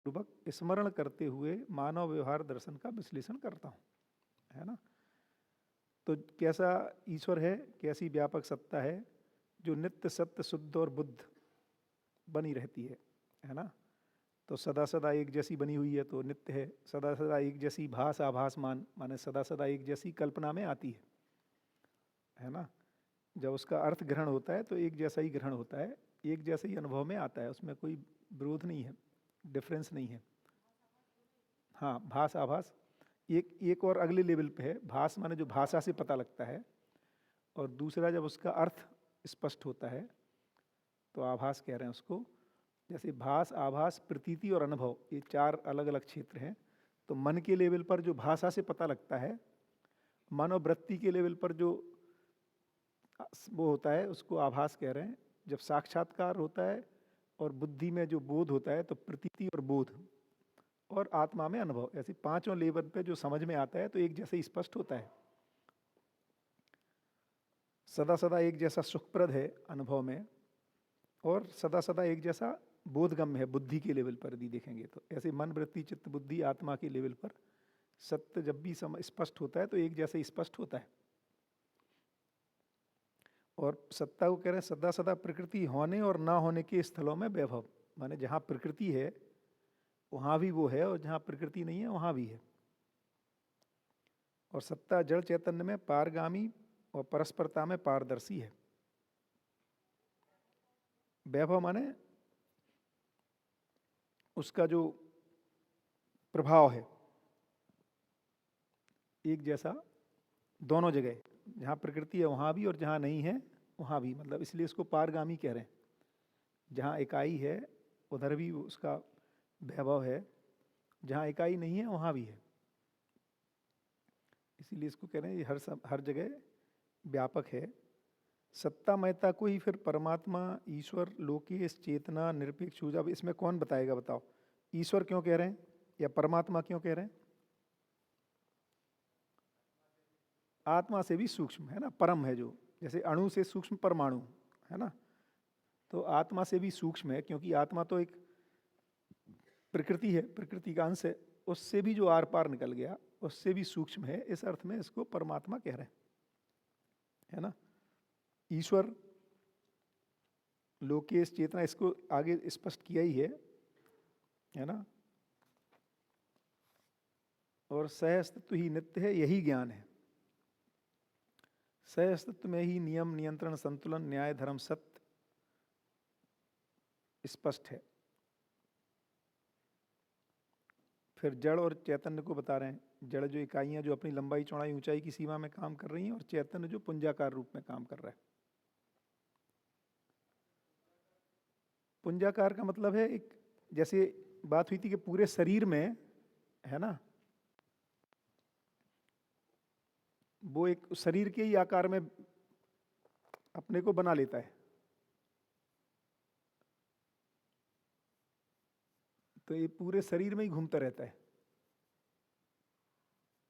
पूर्वक स्मरण करते हुए मानव व्यवहार दर्शन का विश्लेषण करता हूँ, है ना। तो कैसा ईश्वर है, कैसी व्यापक सत्ता है जो नित्य सत्य शुद्ध और बुद्ध बनी रहती है ना। तो सदा सदा एक जैसी बनी हुई है तो नित्य है, सदा सदा एक जैसी भास आभास माने सदा सदा एक जैसी कल्पना में आती है ना। जब उसका अर्थ ग्रहण होता है तो एक जैसा ही ग्रहण होता है, एक जैसे ही अनुभव में आता है, उसमें कोई विरोध नहीं है, डिफरेंस नहीं है। हाँ, भास आभास एक और अगले लेवल पे है। भास माने जो भाषा से पता लगता है, और दूसरा जब उसका अर्थ स्पष्ट होता है तो आभास कह रहे हैं उसको। जैसे भास आभास प्रतीति और अनुभव, ये चार अलग अलग क्षेत्र हैं। तो मन के लेवल पर जो भाषा से पता लगता है, मन और वृत्ति के लेवल पर जो वो होता है उसको आभास कह रहे हैं। जब साक्षात्कार होता है और बुद्धि में जो बोध होता है तो प्रतीति और बोध, और आत्मा में अनुभव, ऐसे पांचों लेवल पे जो समझ में आता है तो एक जैसे स्पष्ट होता है। सदा सदा एक जैसा सुखप्रद है अनुभव में, और सदा सदा एक जैसा बोधगम्य है बुद्धि के लेवल पर भी देखेंगे तो। ऐसे मन वृत्ति चित्त बुद्धि आत्मा के लेवल पर सत्य जब भी स्पष्ट होता है तो एक जैसे स्पष्ट होता है। और सत्ता को कह रहे हैं सदा सदा प्रकृति होने और ना होने के स्थलों में वैभव, माने जहाँ प्रकृति है वहाँ भी वो है, और जहाँ प्रकृति नहीं है वहाँ भी है। और सत्ता जड़ चैतन्य में पारगामी और परस्परता में पारदर्शी है। वैभव माने उसका जो प्रभाव है एक जैसा दोनों जगह, जहाँ प्रकृति है वहाँ भी और जहाँ नहीं है वहाँ भी, मतलब इसलिए इसको पारगामी कह रहे हैं। जहाँ इकाई है उधर भी उसका वैभव है, जहाँ इकाई नहीं है वहाँ भी है, इसीलिए इसको कह रहे हैं हर जगह व्यापक है। सत्तामयता को ही फिर परमात्मा ईश्वर लोकेश चेतना निरपेक्ष। अब इसमें कौन बताएगा, बताओ। ईश्वर क्यों कह रहे हैं या परमात्मा क्यों कह रहे हैं? आत्मा से भी सूक्ष्म है ना, परम है जो, जैसे अणु से सूक्ष्म परमाणु है ना। तो आत्मा से भी सूक्ष्म है, क्योंकि आत्मा तो एक प्रकृति है, प्रकृति का अंश है, उससे भी जो आर पार निकल गया उससे भी सूक्ष्म है। इस अर्थ में इसको परमात्मा कह रहे हैं, है ना। ईश्वर लोकेश चेतना, इसको आगे स्पष्ट किया ही है ना। और सहअस्तित्व ही नित्य है, यही ज्ञान है। सहअस्तित्व में ही नियम नियंत्रण संतुलन न्याय धर्म सत्य स्पष्ट है। फिर जड़ और चैतन्य को बता रहे हैं। जड़ जो इकाइयां जो अपनी लंबाई चौड़ाई ऊंचाई की सीमा में काम कर रही हैं, और चैतन्य जो पुंजाकार रूप में काम कर रहा है। पुंजाकार का मतलब है एक, जैसे बात हुई थी कि पूरे शरीर में है ना, वो एक शरीर के ही आकार में अपने को बना लेता है। तो ये पूरे शरीर में ही घूमता रहता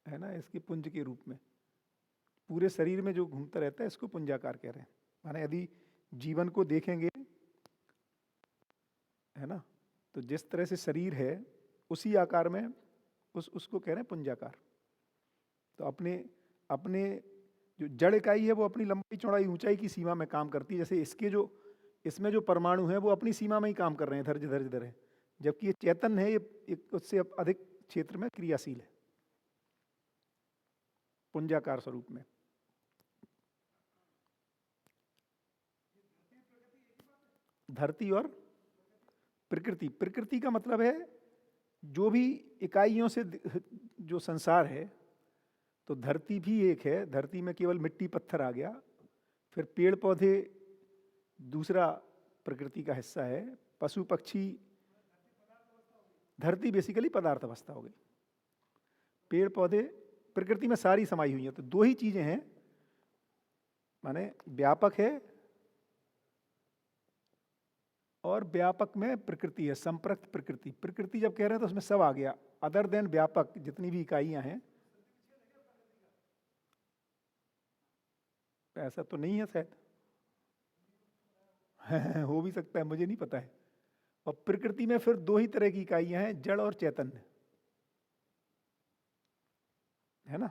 है ना, इसके पुंज के रूप में पूरे शरीर में जो घूमता रहता है इसको पुंजाकार कह रहे हैं। माने यदि जीवन को देखेंगे है ना, तो जिस तरह से शरीर है उसी आकार में उसको कह रहे हैं पुंजाकार। तो अपने अपने जो जड़ इकाई है वो अपनी लंबाई चौड़ाई ऊंचाई की सीमा में काम करती है। जैसे इसमें जो परमाणु है वो अपनी सीमा में ही काम कर रहे हैं, धैर्य धैर्य धैर्य, जबकि ये चेतन है, ये उससे अधिक क्षेत्र में क्रियाशील है पुंजाकार स्वरूप में। धरती और प्रकृति, प्रकृति का मतलब है जो भी इकाइयों से जो संसार है। तो धरती भी एक है, धरती में केवल मिट्टी पत्थर आ गया। फिर पेड़ पौधे दूसरा प्रकृति का हिस्सा है, पशु पक्षी। धरती बेसिकली पदार्थ अवस्था हो गई, पेड़ पौधे प्रकृति में सारी समाई हुई है। तो दो ही चीजें हैं, माने व्यापक है और व्यापक में प्रकृति है, संप्रक्त प्रकृति। प्रकृति जब कह रहे हैं तो उसमें सब आ गया, अदर देन व्यापक जितनी भी इकाइयां हैं। ऐसा तो नहीं है शायद हो भी सकता है, मुझे नहीं पता है। और प्रकृति में फिर दो ही तरह की इकाइयां हैं, जड़ और चैतन्य, है ना।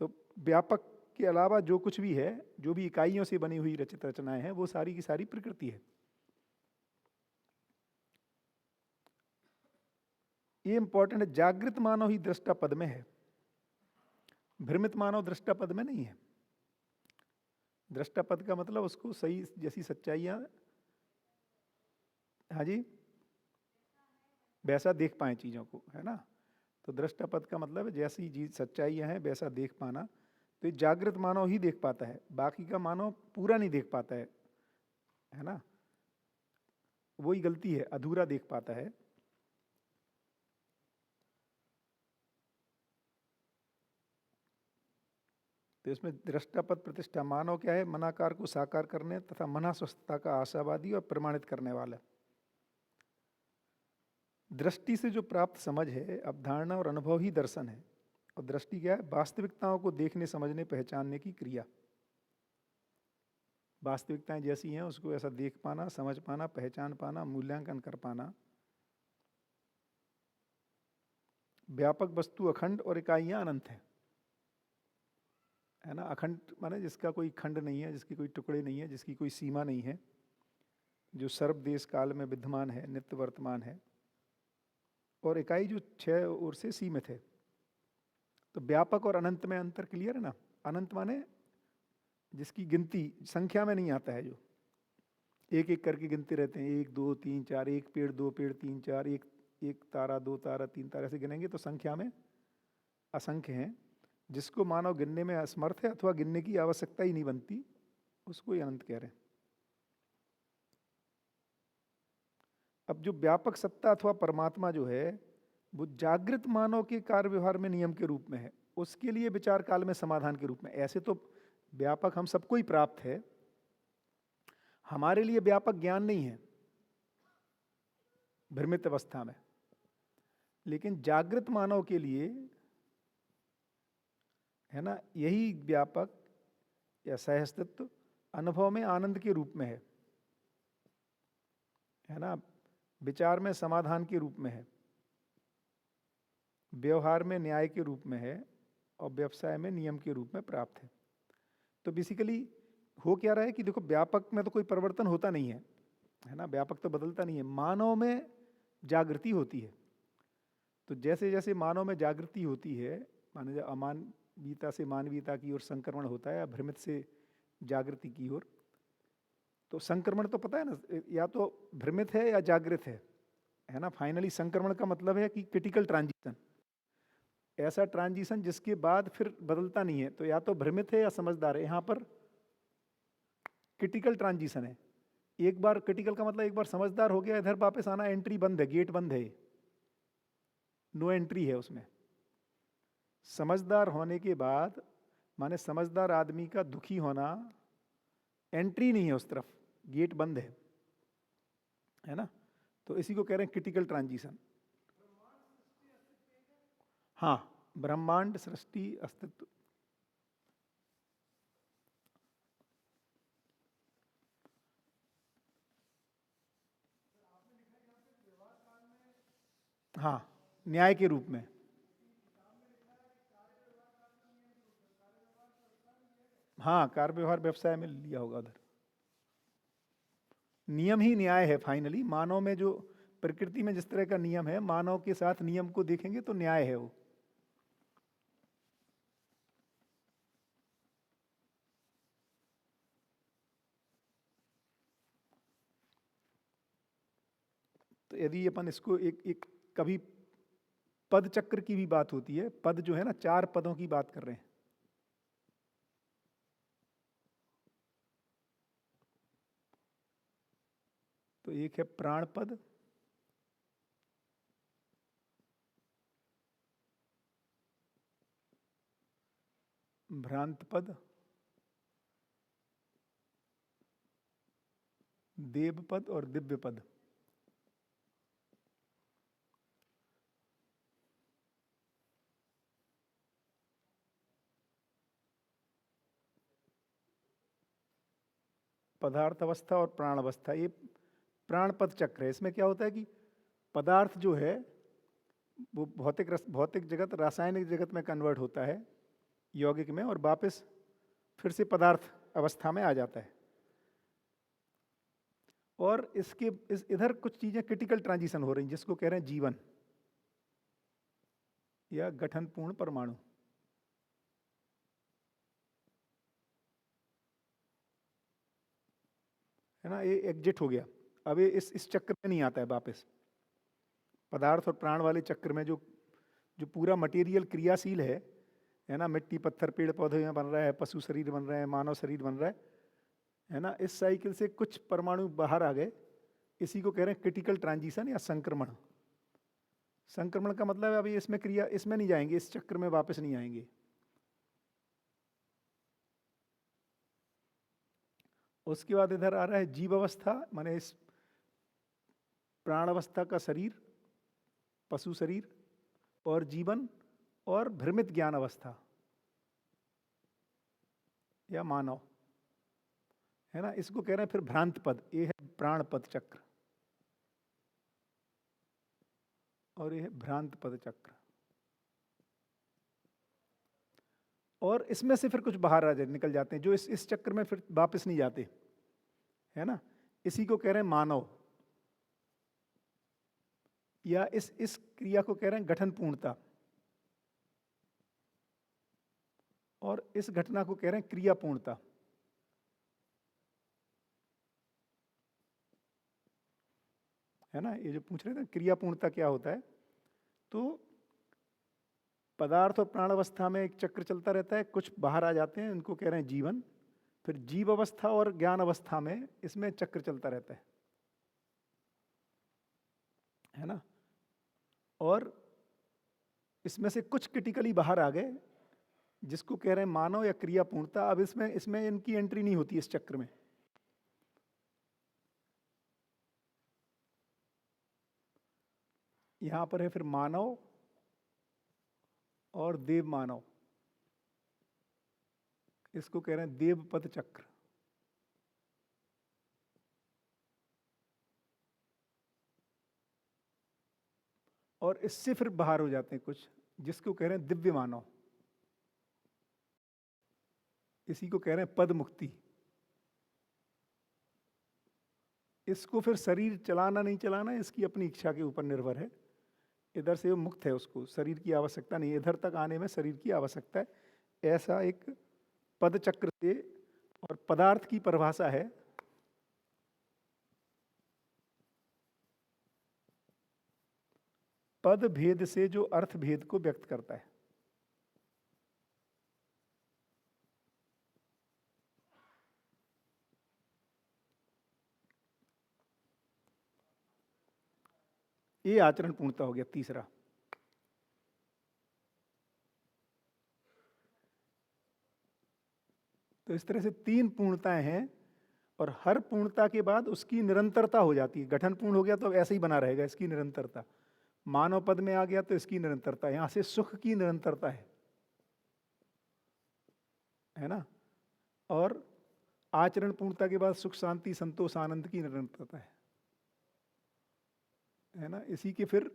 तो व्यापक के अलावा जो कुछ भी है, जो भी इकाइयों से बनी हुई रचित रचनाएं हैं, वो सारी की सारी प्रकृति है। ये इंपॉर्टेंट है। जागृत मानव ही दृष्टा पद में है, भ्रमित मानव दृष्टा पद में नहीं है। दृष्टा पद का मतलब उसको सही जैसी सच्चाइयां, हाँ जी, वैसा देख पाए चीजों को, है ना। तो दृष्टा पद का मतलब है जैसी चीज सच्चाइयां हैं वैसा देख पाना। तो ये जागृत मानव ही देख पाता है, बाकी का मानव पूरा नहीं देख पाता है ना। वही गलती है, अधूरा देख पाता है। तो इसमें दृष्टापद प्रतिष्ठा, मानव क्या है, मनाकार को साकार करने तथा मना स्वस्थता का आशावादी और प्रमाणित करने वाला। दृष्टि से जो प्राप्त समझ है, अवधारणा और अनुभव ही दर्शन है। और दृष्टि क्या है, वास्तविकताओं को देखने, समझने, पहचानने की क्रिया। वास्तविकताएं जैसी हैं उसको ऐसा देख पाना, समझ पाना, पहचान पाना, मूल्यांकन कर पाना। व्यापक वस्तु अखंड और इकाइयां अनंत है ना। अखंड माने जिसका कोई खंड नहीं है, जिसकी कोई टुकड़े नहीं है, जिसकी कोई सीमा नहीं है, जो सर्व देश काल में विद्यमान है, नित्य वर्तमान है। और इकाई जो छह ओर से सीमित है। तो व्यापक और अनंत में अंतर क्लियर है ना। अनंत माने जिसकी गिनती संख्या में नहीं आता है, जो एक एक करके गिनते रहते हैं, 1 2 3 4, एक पेड़, 2 पेड़, 3 4, एक तारा, 2 तारा, 3 तारा, ऐसे गिनेंगे तो संख्या में असंख्य हैं। जिसको मानव गिनने में असमर्थ है अथवा गिनने की आवश्यकता ही नहीं बनती, उसको ही अनंत कह रहे हैं। अब जो व्यापक सत्ता अथवा परमात्मा जो है, वो जागृत मानव के कार्य व्यवहार में नियम के रूप में है, उसके लिए विचार काल में समाधान के रूप में। ऐसे तो व्यापक हम सबको ही प्राप्त है, हमारे लिए व्यापक ज्ञान नहीं है भ्रमित अवस्था में, लेकिन जागृत मानव के लिए, है ना, यही व्यापक या सहअस्तित्व अनुभव में आनंद के रूप में है ना, विचार में समाधान के रूप में है, व्यवहार में न्याय के रूप में है, और व्यवसाय में नियम के रूप में प्राप्त है। तो बेसिकली हो क्या रहा है कि देखो, व्यापक में तो कोई परिवर्तन होता नहीं है ना, व्यापक तो बदलता नहीं है, मानव में जागृति होती है। तो जैसे जैसे मानव में जागृति होती है, माने अमानवीयता से मानवीयता की ओर संक्रमण होता है, या भ्रमित से जागृति की ओर। तो संक्रमण तो पता है ना, या तो भ्रमित है या जागृत है ना। फाइनली संक्रमण का मतलब है कि क्रिटिकल ट्रांजिशन, ऐसा ट्रांजिशन जिसके बाद फिर बदलता नहीं है। तो या तो भ्रमित है या समझदार है, यहाँ पर क्रिटिकल ट्रांजिशन है। एक बार क्रिटिकल का मतलब एक बार समझदार हो गया, इधर वापस आना, एंट्री बंद है, गेट बंद है, नो एंट्री है उसमें। समझदार होने के बाद माने समझदार आदमी का दुखी होना, एंट्री नहीं है उस तरफ, गेट बंद है ना। तो इसी को कह रहे हैं क्रिटिकल ट्रांजिशन। हाँ, ब्रह्मांड सृष्टि अस्तित्व, हाँ, न्याय के रूप में। हाँ, कार्य व्यवहार व्यवसाय में लिया होगा उधर। नियम ही न्याय है फाइनली। मानव में जो प्रकृति में जिस तरह का नियम है, मानव के साथ नियम को देखेंगे तो न्याय है वो। तो यदि अपन इसको एक एक कभी पद चक्र की भी बात होती है, पद जो है ना, 4 पदों की बात कर रहे हैं। तो एक है प्राण पद, भ्रांत पद, देव पद और दिव्य पद। पदार्थ अवस्था और प्राण अवस्था, ये प्राणपद चक्र है। इसमें क्या होता है कि पदार्थ जो है वो भौतिक जगत रासायनिक जगत में कन्वर्ट होता है यौगिक में, और वापस फिर से पदार्थ अवस्था में आ जाता है। और इधर कुछ चीजें क्रिटिकल ट्रांजिशन हो रही हैं, जिसको कह रहे हैं जीवन या गठनपूर्ण परमाणु। है ना, ये एग्जिट हो गया, अब ये इस चक्र में नहीं आता है वापस। पदार्थ और प्राण वाले चक्र में जो जो पूरा मटेरियल क्रियाशील है ना, मिट्टी पत्थर पेड़ पौधे में बन रहा है, पशु शरीर बन रहे हैं, मानव शरीर बन रहा है ना, इस साइकिल से कुछ परमाणु बाहर आ गए। इसी को कह रहे हैं क्रिटिकल ट्रांजिशन या संक्रमण। संक्रमण का मतलब है अभी इसमें नहीं जाएंगे, इस चक्र में वापस नहीं आएंगे। उसके बाद इधर आ रहा है जीव अवस्था, माने इस प्राण अवस्था का शरीर, पशु शरीर और जीवन, और भ्रमित ज्ञान अवस्था या मानव, है ना, इसको कह रहे हैं फिर भ्रांत पद। ये है प्राण पद चक्र और ये है भ्रांत पद चक्र। और इसमें से फिर कुछ बाहर निकल जाते हैं जो इस चक्र में फिर वापस नहीं जाते, है ना। इसी को कह रहे हैं मानव, या इस क्रिया को कह रहे हैं गठन पूर्णता, और इस घटना को कह रहे हैं क्रिया पूर्णता। है ना, ये जो पूछ रहे थे क्रिया पूर्णता क्या होता है, तो पदार्थ और प्राण अवस्था में एक चक्र चलता रहता है, कुछ बाहर आ जाते हैं, इनको कह रहे हैं जीवन। फिर जीव अवस्था और ज्ञान अवस्था में इसमें चक्र चलता रहता है ना। और इसमें से कुछ क्रिटिकली बाहर आ गए, जिसको कह रहे हैं मानव या क्रिया पूर्णता। अब इसमें इनकी एंट्री नहीं होती इस चक्र में। यहां पर है फिर मानव और देव मानव, इसको कह रहे हैं देवपद चक्र। और इससे फिर बाहर हो जाते हैं कुछ, जिसको कह रहे हैं दिव्य मानव, इसी को कह रहे हैं पद मुक्ति। इसको फिर शरीर चलाना नहीं चलाना इसकी अपनी इच्छा के ऊपर निर्भर है। इधर से वो मुक्त है, उसको शरीर की आवश्यकता नहीं, इधर तक आने में शरीर की आवश्यकता है। ऐसा एक पद चक्र से। और पदार्थ की परिभाषा है पद भेद से जो अर्थ भेद को व्यक्त करता है। ये आचरण पूर्णता हो गया तीसरा। तो इस तरह से 3 पूर्णताएं हैं, और हर पूर्णता के बाद उसकी निरंतरता हो जाती है। गठन पूर्ण हो गया तो ऐसे ही बना रहेगा, इसकी निरंतरता। मानव पद में आ गया तो इसकी निरंतरता, यहां से सुख की निरंतरता है ना। और आचरण पूर्णता के बाद सुख शांति संतोष आनंद की निरंतरता है ना। इसी के फिर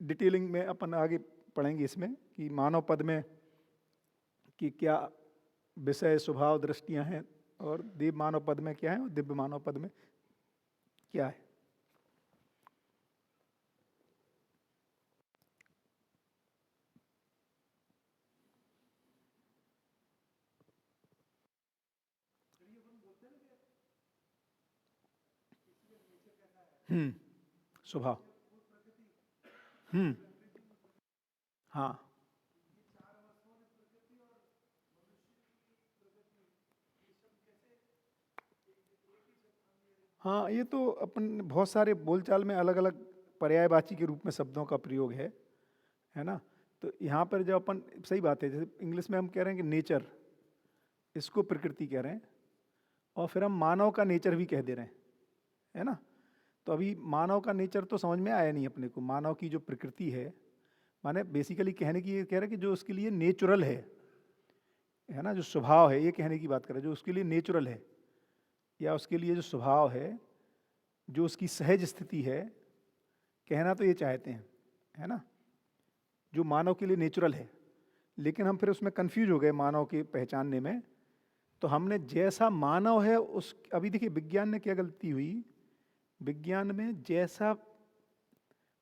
डिटेलिंग में अपन आगे पढ़ेंगे इसमें कि मानव पद में कि क्या विषय स्वभाव दृष्टियां हैं, और देव मानव पद में क्या है, और दिव्य मानव पद में क्या है। स्वभाव। हाँ, हाँ, ये तो अपन बहुत सारे बोलचाल में अलग अलग पर्यायवाची के रूप में शब्दों का प्रयोग है ना। तो यहाँ पर जब अपन, सही बात है, जैसे इंग्लिश में हम कह रहे हैं कि नेचर, इसको प्रकृति कह रहे हैं, और फिर हम मानव का नेचर भी कह दे रहे हैं, है ना। तो अभी मानव का नेचर तो समझ में आया नहीं अपने को। मानव की जो प्रकृति है, माने बेसिकली कहने की ये कह रहे हैं कि जो उसके लिए नेचुरल है ना, जो स्वभाव है, ये कहने की बात कर रहे हैं, जो उसके लिए नेचुरल है या उसके लिए जो स्वभाव है, जो उसकी सहज स्थिति है, कहना तो ये चाहते हैं, है ना, जो मानव के लिए नेचुरल है। लेकिन हम फिर उसमें कंफ्यूज हो गए मानव के पहचानने में। तो हमने जैसा मानव है उस, अभी देखिए विज्ञान ने क्या गलती हुई, विज्ञान में जैसा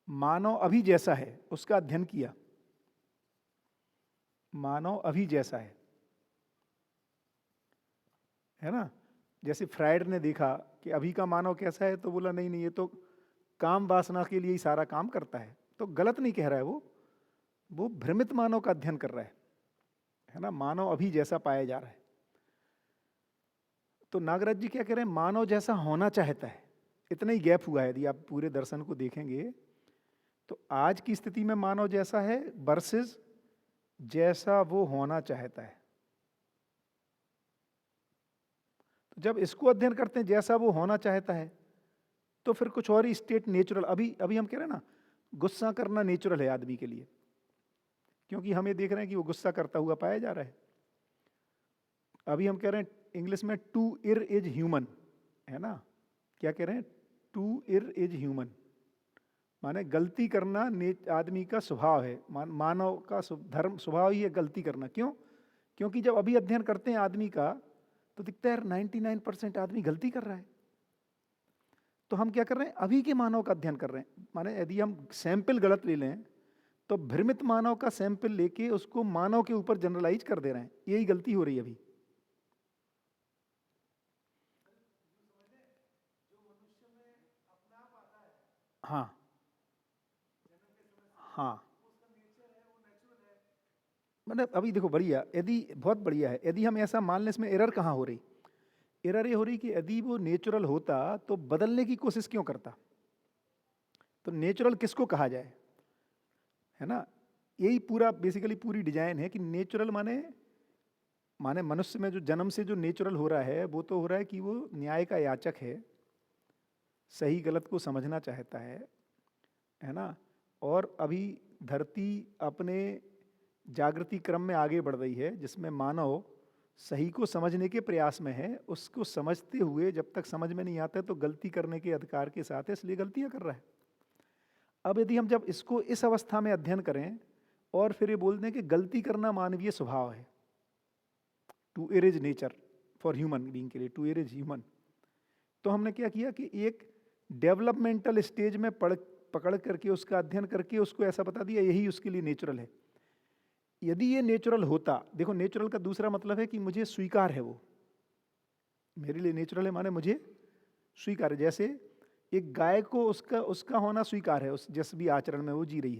मानव अभी जैसा है उसका अध्ययन किया, मानव अभी जैसा है ना। जैसे फ्रायड ने देखा कि अभी का मानव कैसा है, तो बोला नहीं नहीं, ये तो काम वासना के लिए ही सारा काम करता है। तो गलत नहीं कह रहा है वो भ्रमित मानव का अध्ययन कर रहा है ना। मानव अभी जैसा पाया जा रहा है। तो नागराज जी क्या कह रहे हैं, मानव जैसा होना चाहता है, इतना ही गैप हुआ है। यदि आप पूरे दर्शन को देखेंगे तो आज की स्थिति में मानव जैसा है वर्सेस जैसा वो होना चाहता है। तो जब इसको अध्ययन करते हैं जैसा वो होना चाहता है, तो फिर कुछ और ही स्टेट नेचुरल, अभी अभी हम कह रहे हैं ना, गुस्सा करना नेचुरल है आदमी के लिए, क्योंकि हम ये देख रहे हैं कि वो गुस्सा करता हुआ पाया जा रहा है। अभी हम कह रहे हैं इंग्लिश में टू इर इज ह्यूमन, है ना। क्या कह रहे हैं, टू इर इज ह्यूमन, माने गलती करना आदमी का स्वभाव है, मानव का धर्म स्वभाव ही है गलती करना। क्यों? क्योंकि जब अभी अध्ययन करते हैं आदमी का तो दिखता है 99% आदमी गलती कर रहा है। तो हम क्या कर रहे हैं, अभी के मानव का अध्ययन कर रहे हैं। माने यदि हम सैंपल गलत ले लें तो भ्रमित मानव का सैंपल लेके उसको मानव के ऊपर जनरलाइज कर दे रहे हैं, यही गलती हो रही है अभी। हाँ हाँ, मतलब अभी देखो बढ़िया, यदि बहुत बढ़िया है, यदि हम ऐसा मान लें, इसमें एरर कहाँ हो रही, एरर ये हो रही कि यदि वो नेचुरल होता तो बदलने की कोशिश क्यों करता। तो नेचुरल किसको कहा जाए, है ना। यही पूरा बेसिकली पूरी डिजाइन है कि नेचुरल माने माने मनुष्य में जो जन्म से जो नेचुरल हो रहा है वो तो हो रहा है कि वो न्याय का याचक है, सही गलत को समझना चाहता है ना। और अभी धरती अपने जागृति क्रम में आगे बढ़ रही है, जिसमें मानव सही को समझने के प्रयास में है। उसको समझते हुए जब तक समझ में नहीं आता तो गलती करने के अधिकार के साथ है, इसलिए गलतियां कर रहा है। अब यदि हम जब इसको इस अवस्था में अध्ययन करें और फिर ये बोल दें कि गलती करना मानवीय स्वभाव है, टू एर is nature for human being के लिए, टू एर इज ह्यूमन, तो हमने क्या किया कि एक डेवलपमेंटल स्टेज में पकड़ करके उसका अध्ययन करके उसको ऐसा बता दिया यही उसके लिए नेचुरल है। यदि ये नेचुरल होता, देखो नेचुरल का दूसरा मतलब है कि मुझे स्वीकार है, वो मेरे लिए नेचुरल है माने मुझे स्वीकार है। जैसे एक गाय को उसका उसका होना स्वीकार है, उस जिस भी आचरण में वो जी रही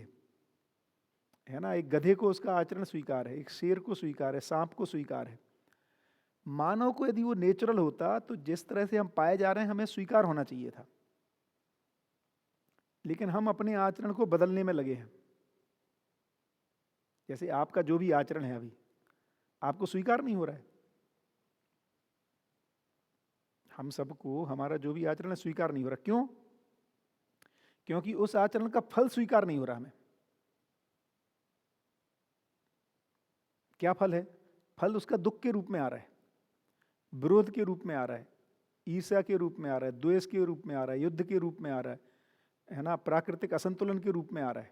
है ना। एक गधे को उसका आचरण स्वीकार है, एक शेर को स्वीकार है, सांप को स्वीकार है। मानव को यदि वो नेचुरल होता तो जिस तरह से हम पाए जा रहे हैं हमें स्वीकार होना चाहिए था, लेकिन हम अपने आचरण को बदलने में लगे हैं। जैसे आपका जो भी आचरण है अभी आपको स्वीकार नहीं हो रहा है, हम सबको हमारा जो भी आचरण है स्वीकार नहीं हो रहा। क्यों? क्योंकि उस आचरण का फल स्वीकार नहीं हो रहा हमें। क्या फल है? फल उसका दुख के रूप में आ रहा है, विरोध के रूप में आ रहा है, ईर्ष्या के रूप में आ रहा है, द्वेष के रूप में आ रहा है, युद्ध के रूप में आ रहा है ना, प्राकृतिक असंतुलन के रूप में आ रहा है।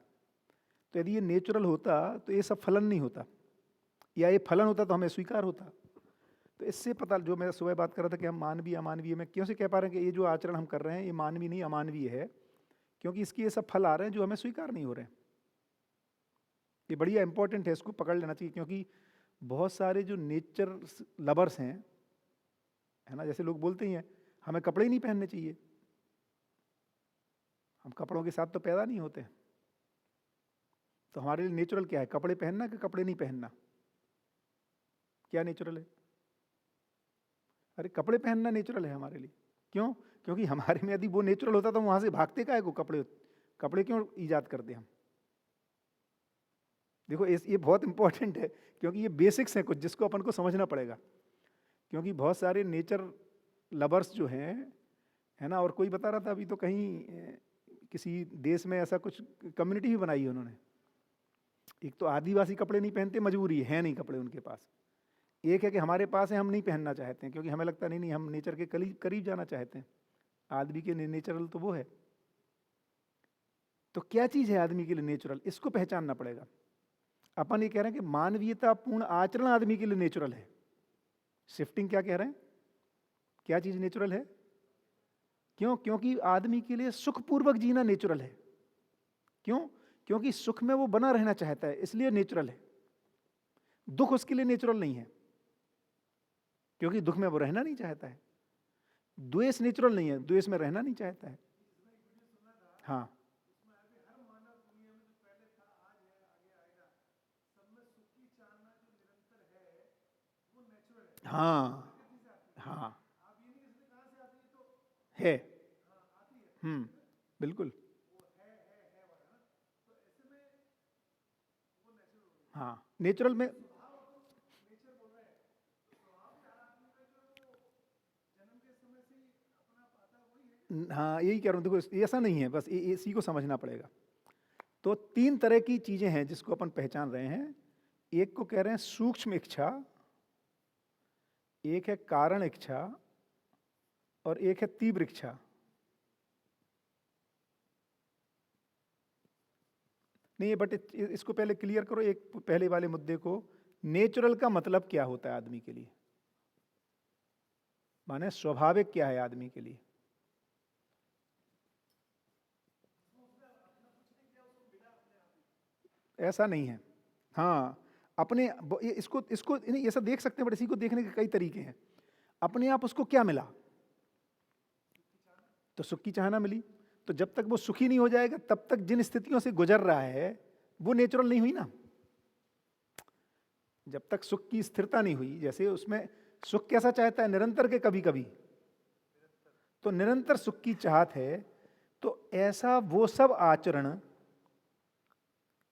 तो यदि ये नेचुरल होता तो ये सब फलन नहीं होता, या ये फलन होता तो हमें स्वीकार होता। तो इससे पता, जो मैं सुबह बात कर रहा था कि हम मानवीय अमानवीय में क्यों से कह पा रहे हैं कि ये जो आचरण हम कर रहे हैं ये मानवीय नहीं अमानवीय है, क्योंकि इसके ये सब फल आ रहे हैं जो हमें स्वीकार नहीं हो रहे हैं। ये बढ़िया इंपॉर्टेंट है, इसको पकड़ लेना चाहिए। क्योंकि बहुत सारे जो नेचर लवर्स हैं, है ना, जैसे लोग बोलते ही हैं हमें कपड़े ही नहीं पहनने चाहिए, हम कपड़ों के साथ तो पैदा नहीं होते। तो हमारे लिए नेचुरल क्या है, कपड़े पहनना कि कपड़े नहीं पहनना? क्या नेचुरल है? अरे कपड़े पहनना नेचुरल है हमारे लिए। क्यों? क्योंकि हमारे में यदि वो नेचुरल होता तो वहां से भागते काहे को, कपड़े कपड़े क्यों ईजाद करते हम? देखो ये बहुत इंपॉर्टेंट है, क्योंकि ये बेसिक्स हैं कुछ जिसको अपन को समझना पड़ेगा। क्योंकि बहुत सारे नेचर लवर्स जो हैं, है ना, और कोई बता रहा था अभी तो कहीं किसी देश में ऐसा कुछ कम्युनिटी भी बनाई है उन्होंने। एक तो आदिवासी कपड़े नहीं पहनते, मजबूरी है नहीं कपड़े उनके पास। एक है कि हमारे पास है, हम नहीं पहनना चाहते हैं क्योंकि हमें लगता नहीं नहीं हम नेचर के करीब करीब जाना चाहते हैं। आदमी के लिए नेचुरल तो वो है। तो क्या चीज है आदमी के लिए नेचुरल, इसको पहचानना पड़ेगा। अपन ये कह रहे हैं कि मानवीयतापूर्ण आचरण आदमी के लिए नेचुरल है। शिफ्टिंग क्या कह रहे हैं, क्या चीज नेचुरल है? क्यों? क्योंकि आदमी के लिए सुखपूर्वक जीना नेचुरल है। क्यों? क्योंकि सुख में वो बना रहना चाहता है, इसलिए नेचुरल है। दुख उसके लिए नेचुरल नहीं है, क्योंकि दुख में वो रहना नहीं चाहता है। द्वेष नेचुरल नहीं है, द्वेष में रहना नहीं चाहता है। हाँ हाँ हाँ है। बिल्कुल। हाँ नेचुरल में। हाँ यही कह रहा हूँ, देखो ऐसा नहीं है, बस इसी को समझना पड़ेगा। तो तीन तरह की चीजें हैं जिसको अपन पहचान रहे हैं। एक को कह रहे हैं सूक्ष्म इच्छा, एक है कारण इच्छा, और एक है तीव्र इच्छा। नहीं बट इसको पहले क्लियर करो, एक पहले वाले मुद्दे को। नेचुरल का मतलब क्या होता है आदमी के लिए, माने स्वाभाविक क्या है आदमी के लिए? ऐसा नहीं है। हाँ अपने इसको इसको नहीं ऐसा देख सकते हैं, बट इसी को देखने के कई तरीके हैं। अपने आप उसको क्या मिला? तो सुख की चाहना मिली। तो जब तक वो सुखी नहीं हो जाएगा तब तक जिन स्थितियों से गुजर रहा है वो नेचुरल नहीं हुई ना। जब तक सुख की स्थिरता नहीं हुई, जैसे उसमें सुख कैसा चाहता है, निरंतर के कभी कभी, तो निरंतर सुख की चाहत है। तो ऐसा वो सब आचरण,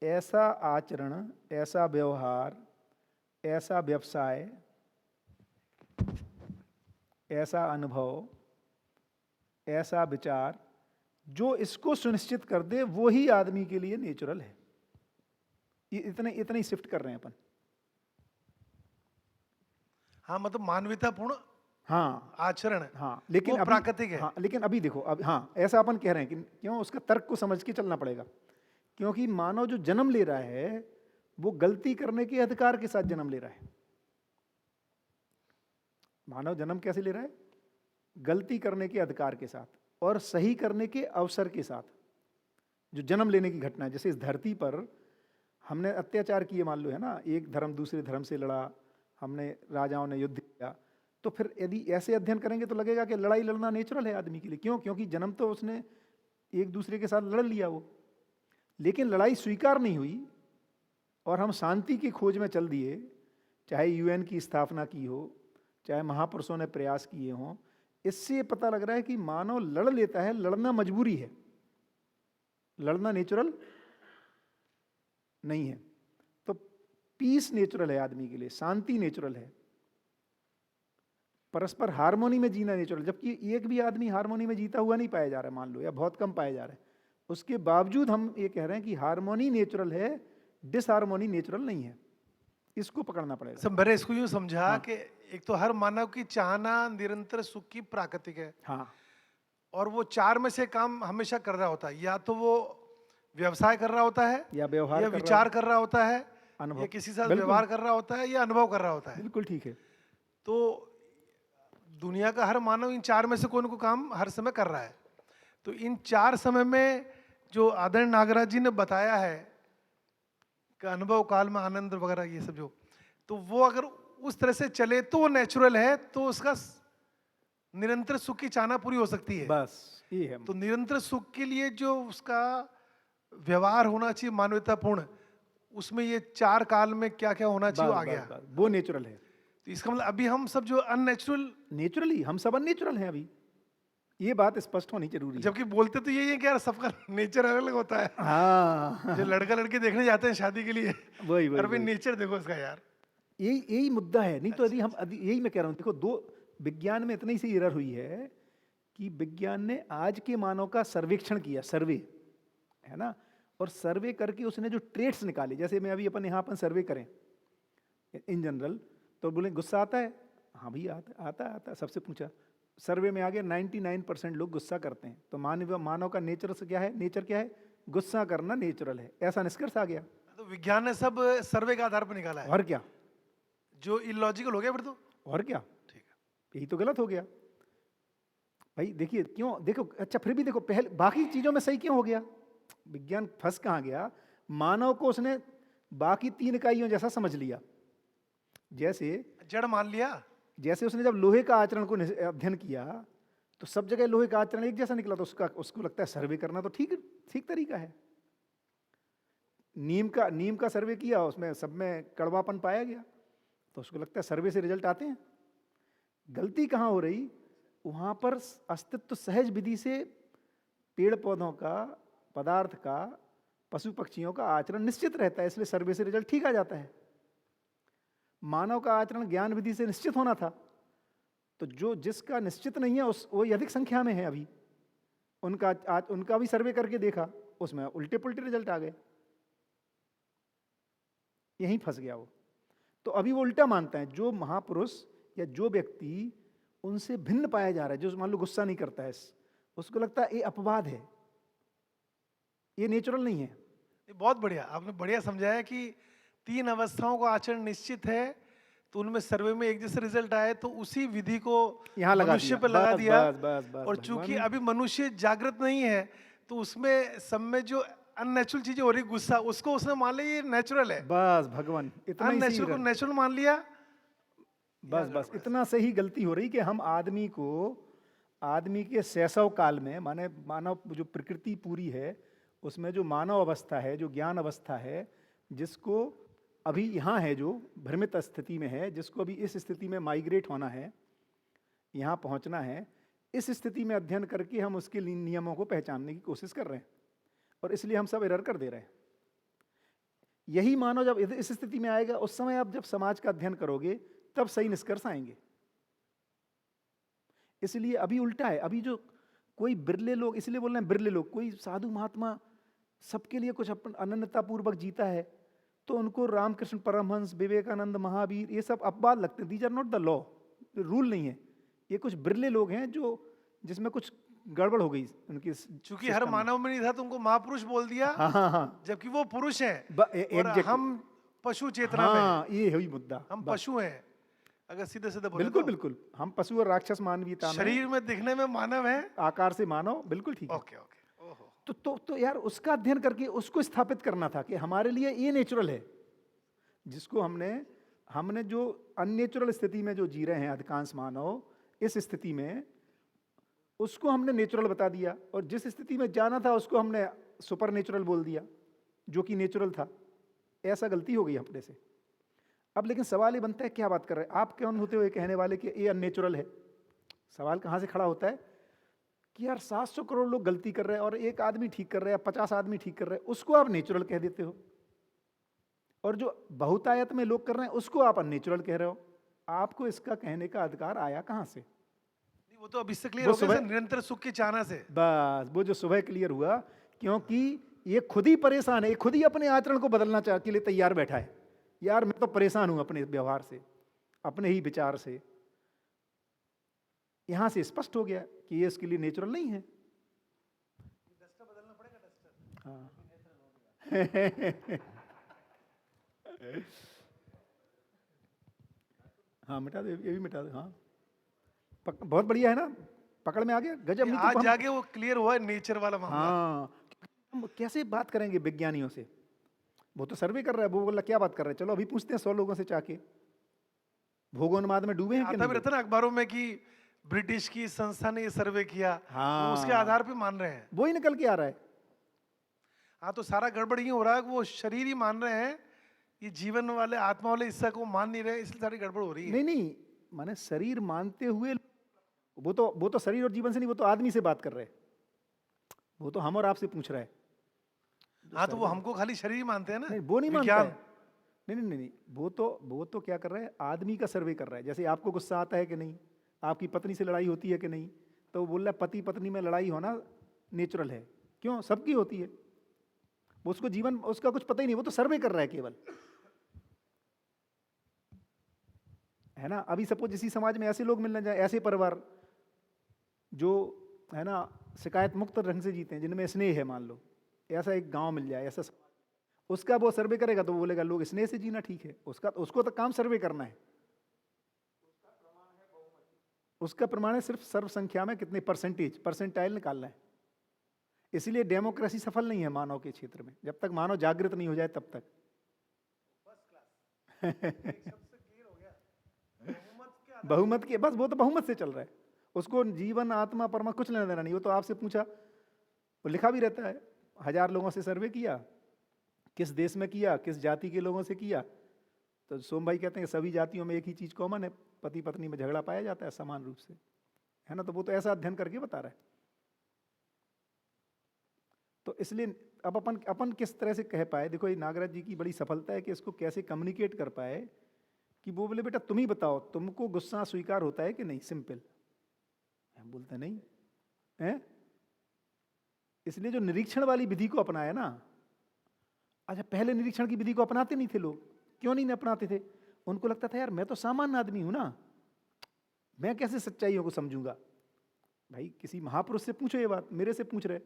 ऐसा आचरण, ऐसा व्यवहार, ऐसा व्यवसाय, ऐसा अनुभव, ऐसा विचार जो इसको सुनिश्चित कर दे, वो ही आदमी के लिए नेचुरल है। ये इतने इतने ही शिफ्ट कर रहे हैं अपन। हाँ मतलब मानवीयतापूर्ण हाँ आचरण हाँ लेकिन वो अभी, प्राकृतिक है। हाँ लेकिन अभी देखो, अब हाँ ऐसा अपन कह रहे हैं कि क्यों, उसका तर्क को समझ के चलना पड़ेगा। क्योंकि मानव जो जन्म ले रहा है वो गलती करने के अधिकार के साथ जन्म ले रहा है। मानव जन्म कैसे ले रहा है? गलती करने के अधिकार के साथ और सही करने के अवसर के साथ। जो जन्म लेने की घटना है, जैसे इस धरती पर हमने अत्याचार किए, मान लो है ना, एक धर्म दूसरे धर्म से लड़ा, हमने राजाओं ने युद्ध किया। तो फिर यदि ऐसे अध्ययन करेंगे तो लगेगा कि लड़ाई लड़ना नेचुरल है आदमी के लिए। क्यों? क्योंकि जन्म तो उसने एक दूसरे के साथ लड़ लिया वो, लेकिन लड़ाई स्वीकार नहीं हुई और हम शांति की खोज में चल दिए। चाहे यूएन की स्थापना की हो, चाहे महापुरुषों ने प्रयास किए हों, इससे पता लग रहा है कि मानव लड़ लेता है। लड़ना मजबूरी है, लड़ना नेचुरल नहीं है। तो पीस नेचुरल है आदमी के लिए, शांति नेचुरल है, परस्पर हार्मोनी में जीना नेचुरल। जबकि एक भी आदमी हार्मोनी में जीता हुआ नहीं पाया जा रहा है, मान लो, या बहुत कम पाया जा रहा है। उसके बावजूद हम ये कह रहे हैं कि हार्मोनी नेचुरल है, डिसहार्मोनी नेचुरल नहीं है। इसको पकड़ना पड़ेगा। सब मैंने इसको यूं समझा हाँ। कि एक तो हर मानव की चाहना निरंतर सुख की प्राकृतिक है, हाँ और वो चार में से काम हमेशा कर रहा होता है। या तो वो व्यवसाय कर रहा होता है, या व्यवहार या कर रहा विचार है, कर रहा होता है, अनुभव। या किसी साथ बिल्कुल व्यवहार कर रहा होता है, या अनुभव कर रहा होता है। बिल्कुल ठीक है। तो दुनिया का हर मानव इन चार में से कोई ना कोई काम हर समय कर रहा है। तो इन चार समय में जो आदरणीय नागराज जी ने बताया है कि अनुभव काल में आनंद वगैरह ये सब जो, तो वो अगर उस तरह से चले तो वो नेचुरल है, तो उसका निरंतर सुख की चाहना पूरी हो सकती है। बस ये है। तो निरंतर सुख के लिए जो उसका व्यवहार होना चाहिए मानवतापूर्ण, उसमें ये चार काल में क्या क्या होना चाहिए वो आ गया। बस वो नेचुरल है। तो इसका मतलब अभी हम सब जो अननेचुरल, नेचुरली हम सब अननेचुरल हैं अभी, ये बात स्पष्ट होनी जरूरी है। जबकि बोलते तो यही है कि यार सबका नेचर अलग अलग होता है। हाँ जो लड़का लड़की देखने जाते हैं शादी के लिए, वही वही अरे भाई वही। नेचर देखो इसका यार। यही यही मुद्दा है। नहीं तो यदि हम यही मैं कह रहा हूँ, देखो दो विज्ञान में इतनी सी एरर हुई है कि विज्ञान ने आज के मानव का सर्वेक्षण किया, सर्वे है ना, और सर्वे करके उसने जो ट्रेट्स निकाले, जैसे मैं अभी अपन यहाँ अपन सर्वे करें इन जनरल, तो बोले गुस्सा आता है? हाँ भैया आता है। सबसे पूछा, सर्वे में आ गया 99% लोग गुस्सा करते हैं। तो मानव का नेचर से क्या है? नेचर क्या है? गुस्सा करना नेचुरल है, ऐसा निष्कर्ष आ गया। तो विज्ञान ने सब सर्वे के आधार पर निकाला है, और क्या, जो इलॉजिकल हो गया फिर तो। और क्या, ठीक है। यही तो गलत हो गया भाई। देखिए क्यों, देखो अच्छा फिर भी देखो, पहले बाकी चीजों में सही क्यों हो गया? विज्ञान फंस कहाँ गया? मानव को उसने बाकी 3 इकाइयों जैसा समझ लिया। जैसे जड़ मान लिया। जैसे उसने जब लोहे का आचरण को अध्ययन किया तो सब जगह लोहे का आचरण एक जैसा निकला, तो उसको लगता है सर्वे करना तो ठीक तरीका है। नीम का सर्वे किया, उसमें सब में कड़वापन पाया गया, तो उसको लगता है सर्वे से रिजल्ट आते हैं। गलती कहाँ हो रही? वहां पर अस्तित्व सहज विधि से पेड़ पौधों का, पदार्थ का, पशु पक्षियों का आचरण निश्चित रहता है, इसलिए सर्वे से रिजल्ट ठीक आ जाता है। मानव का आचरण ज्ञान विधि से निश्चित होना था, तो जो जिसका निश्चित नहीं है वो अधिक संख्या में है अभी, उनका भी सर्वे करके देखा, उसमें उल्टे पुल्टे रिजल्ट आ गए। यहीं फंस गया वो। तो अभी वो उल्टा मानता है, जो महापुरुष या जो व्यक्ति उनसे भिन्न पाया जा रहा है, जो मान लो गुस्सा नहीं करता है, उसको लगता है ये अपवाद है, ये नेचुरल नहीं है। ये बहुत बढ़िया, आपने बढ़िया समझाया कि 3 अवस्थाओं का आचरण निश्चित है, तो उनमें सर्वे में एक जैसे रिजल्ट आए, तो उसी विधि को यहाँ लगा मनुष्य दिया। पे लगा बस, दिया। बस, और चूंकि अभी मनुष्य जागृत नहीं है, तो उसमें सब में जो अननेचुरल चीजें हो रही, गुस्सा, उसको उसने मान लिया ये नेचुरल है। बस भगवान, इतना ही सही अननेचुरल को नेचुरल मान लिया। बस इतना सही गलती हो रही कि हम आदमी के शैशव काल में, माने मानव जो प्रकृति पूरी है उसमें जो मानव अवस्था है, जो ज्ञान अवस्था है, जिसको अभी यहाँ है, जो भ्रमित स्थिति में है, जिसको अभी इस स्थिति में माइग्रेट होना है, यहाँ पहुँचना है, इस स्थिति में अध्ययन करके हम उसके नियमों को पहचानने की कोशिश कर रहे हैं, और इसलिए हम सब एरर कर दे रहे हैं। यही मानव जब इस स्थिति में आएगा, उस समय आप जब समाज का अध्ययन करोगे तब सही निष्कर्ष आएंगे। इसलिए अभी उल्टा है। अभी जो कोई बिरले लोग, इसलिए बोल रहे हैं बिरले लोग, कोई साधु महात्मा सबके लिए कुछ अपन अनन्यता पूर्वक जीता है, तो उनको रामकृष्ण परमहंस, विवेकानंद, महावीर, ये सब अपवाद लगते हैं। These are not the law, rule नहीं है। ये कुछ बिरले लोग हैं जो जिसमें कुछ गड़बड़ हो गई उनकी। चूंकि हर मानव में नहीं था, तो उनको महापुरुष बोल दिया। हाँ, जबकि वो पुरुष है exactly. हम पशु चेतना में हैं। ये हुई मुद्दा, हम पशु हैं, अगर सीधे सीधे बोले बिल्कुल तो। बिल्कुल, हम पशु और राक्षस मानवीयता में, शरीर में दिखने में मानव है, आकार से मानव, बिल्कुल ठीक है। Okay okay. ओहो, तो यार उसका अध्ययन करके उसको स्थापित करना था कि हमारे लिए ये नेचुरल है, जिसको हमने जो अननेचुरल स्थिति में जो जी रहे हैं अधिकांश मानव, इस स्थिति में उसको हमने नेचुरल बता दिया, और जिस स्थिति में जाना था उसको हमने सुपर नेचुरल बोल दिया, जो कि नेचुरल था। ऐसा गलती हो गई अपने से। अब लेकिन सवाल ये बनता है, क्या बात कर रहे हैं आप? कौन होते हो ये कहने वाले कि ये अननेचुरल है? सवाल कहाँ से खड़ा होता है कि यार 700 करोड़ लोग गलती कर रहे हैं और एक आदमी ठीक कर रहे हैं, 50 आदमी ठीक कर रहे हैं, उसको आप नेचुरल कह देते हो, और जो बहुतायत में लोग कर रहे हैं उसको आप अननेचुरल कह रहे हो। आपको इसका कहने का अधिकार आया कहाँ से? वो तो अब इससे क्लियर हो गया, निरंतर सुख की चाहना से। बस वो जो सुबह क्लियर हुआ, क्योंकि ये खुद ही परेशान है, ये खुद ही अपने आचरण को बदलना के लिए तैयार बैठा है। यार मैं तो परेशान हूं अपने व्यवहार से, अपने ही विचार से। यहां से स्पष्ट हो गया कि ये इसके लिए नेचुरल नहीं है। डस्टर बदलना पड़ेगा, डस्टर। हाँ मिटा दो, ये भी मिटा दो। हाँ बहुत बढ़िया है ना, पकड़ में आ गया, गजब। नहीं आज जाके वो क्लियर हुआ है नेचर वाला मामला। हाँ, हम कैसे बात करेंगे विज्ञानियों से? वो तो सर्वे कर रहा है, वो बोला क्या बात कर रहे हैं, चलो अभी पूछते हैं 100 लोगों से जाके, भोगोन्माद में डूबे हैं कि आता भी नहीं? रहता ना अखबारों में कि ब्रिटिश की संस्था ने ये सर्वे किया, हाँ, तो उसके आधार पे मान रहे हैं। वो ही निकल के आ रहा है। हाँ, तो सारा गड़बड़ ये हो रहा है कि वो शरीर ही मान रहे हैं, ये जीवन वाले आत्मा वाले हिस्सा को मान नहीं रहे, इसलिए सारी गड़बड़ हो रही है। नहीं, माने शरीर मानते हुए, वो तो शरीर और जीवन से नहीं, वो तो आदमी से बात कर रहे हैं, वो तो हम और आपसे पूछ रहा है। हाँ, तो वो हमको खाली शरीर ही मानते हैं ना। नहीं, वो नहीं मानता है। नहीं, वो तो क्या कर रहा है, आदमी का सर्वे कर रहा है। जैसे आपको गुस्सा आता है कि नहीं, आपकी पत्नी से लड़ाई होती है कि नहीं, तो वो बोल रहा है पति पत्नी में लड़ाई होना नेचुरल है। क्यों? सबकी होती है। वो उसको जीवन उसका कुछ पता ही नहीं, वो तो सर्वे कर रहा है केवल। है ना। अभी सपोज इसी समाज में ऐसे लोग मिलने जाए, ऐसे परिवार जो है ना शिकायत मुक्त ढंग से जीते हैं, जिनमें स्नेह है, मान लो ऐसा एक गांव मिल जाए, ऐसा उसका वो सर्वे करेगा तो वो बोलेगा लोग स्नेह से जीना ठीक है, उसका उसको तो काम सर्वे करना है। उसका प्रमाण है सिर्फ सर्व संख्या में कितने परसेंटाइल निकालना है। इसलिए डेमोक्रेसी सफल नहीं है मानव के क्षेत्र में, जब तक मानव जागृत नहीं हो जाए तब तक। बहुमत के बस, वो तो बहुमत से चल रहा है, उसको जीवन आत्मा परमा कुछ लेना देना नहीं। वो तो आपसे पूछा, वो लिखा भी रहता है, 1000 लोगों से सर्वे किया, किस देश में किया, किस जाति के लोगों से किया, तो सोम भाई कहते हैं सभी जातियों में एक ही चीज कॉमन है, पति पत्नी में झगड़ा पाया जाता है समान रूप से, है ना। तो वो तो ऐसा अध्ययन करके बता रहा है। तो इसलिए अब अपन किस तरह से कह पाए, देखो ये नागराज जी की बड़ी सफलता है कि इसको कैसे कम्युनिकेट कर पाए कि वो बोले बेटा तुम ही बताओ, तुमको गुस्सा स्वीकार होता है कि नहीं, सिंपल। हम बोलते नहीं है। इसलिए जो निरीक्षण वाली विधि को अपनाया ना, अच्छा पहले निरीक्षण की विधि को अपनाते नहीं थे लोग, क्यों नहीं अपनाते थे? उनको लगता था यार मैं तो सामान्य आदमी हूं ना, मैं कैसे सच्चाइयों को समझूंगा। भाई किसी महापुरुष से पूछो ये बात, मेरे से पूछ रहे।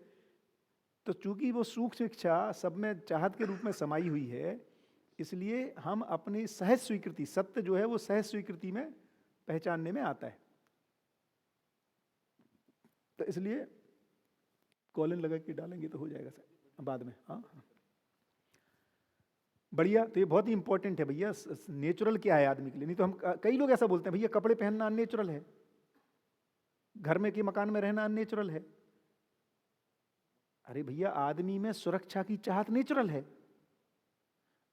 तो चूंकि वो सूक्ष्म इच्छा सब में चाहत के रूप में समाई हुई है, इसलिए हम अपनी सहज स्वीकृति, सत्य जो है वो सहज स्वीकृति में पहचानने में आता है। तो इसलिए कॉलन लगा के डालेंगे तो हो जाएगा सर बाद में। हाँ हाँ बढ़िया। तो ये बहुत ही इंपॉर्टेंट है भैया, नेचुरल क्या है आदमी के लिए। नहीं तो हम कई लोग ऐसा बोलते हैं भैया कपड़े पहनना अननेचुरल है, घर में के मकान में रहना अननेचुरल है। अरे भैया आदमी में सुरक्षा की चाहत नेचुरल है,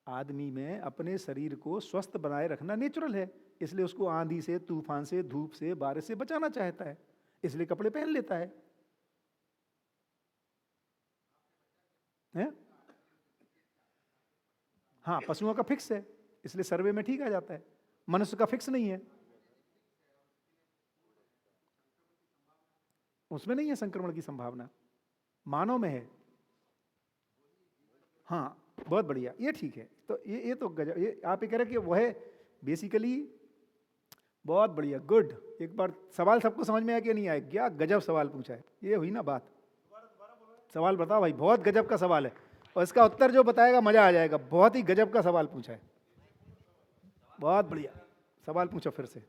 आदमी में अपने शरीर को स्वस्थ बनाए रखना नेचुरल है, इसलिए उसको आंधी से, तूफान से, धूप से, बारिश से बचाना चाहता है, इसलिए कपड़े पहन लेता है। हाँ पशुओं का फिक्स है, इसलिए सर्वे में ठीक आ जाता है, मनुष्य का फिक्स नहीं है, उसमें नहीं है संक्रमण की संभावना, मानव में है। हाँ बहुत बढ़िया, ये ठीक है। तो ये तो गजब, ये आप ये कह रहे कि वो है बेसिकली, बहुत बढ़िया, गुड। एक बार सवाल सबको समझ में आया कि नहीं आया? क्या गजब सवाल पूछा है, ये हुई ना बात। सवाल बताओ भाई, बहुत गजब का सवाल है, और इसका उत्तर जो बताएगा मजा आ जाएगा। बहुत ही गजब का सवाल पूछा है, बहुत बढ़िया सवाल पूछो फिर से।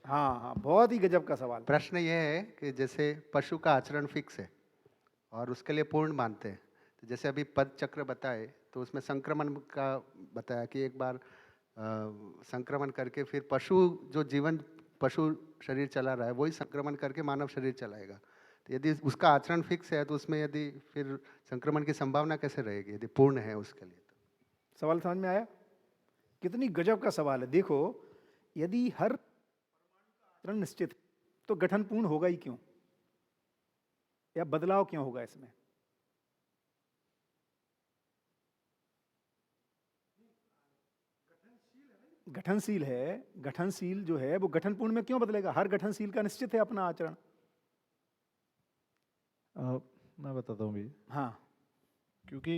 हाँ हाँ बहुत ही गजब का सवाल। प्रश्न ये है कि जैसे पशु का आचरण फिक्स है और उसके लिए पूर्ण मानते हैं, तो जैसे अभी पद चक्र बताए तो उसमें संक्रमण का बताया कि एक बार संक्रमण करके फिर पशु जो जीवन पशु शरीर चला रहा है वही संक्रमण करके मानव शरीर चलाएगा। तो यदि उसका आचरण फिक्स है तो उसमें यदि फिर संक्रमण की संभावना कैसे रहेगी यदि पूर्ण है उसके लिए? तो सवाल समझ में आया? कितनी गजब का सवाल है। देखो यदि हर आचरण निश्चित है तो गठन पूर्ण होगा ही क्यों, या बदलाव क्यों होगा इसमें? गठनशील है, गठनशील जो है वो गठनपूर्ण में क्यों बदलेगा? हर गठनशील का निश्चित है अपना आचरण। मैं बताता हूँ भैया। हाँ क्योंकि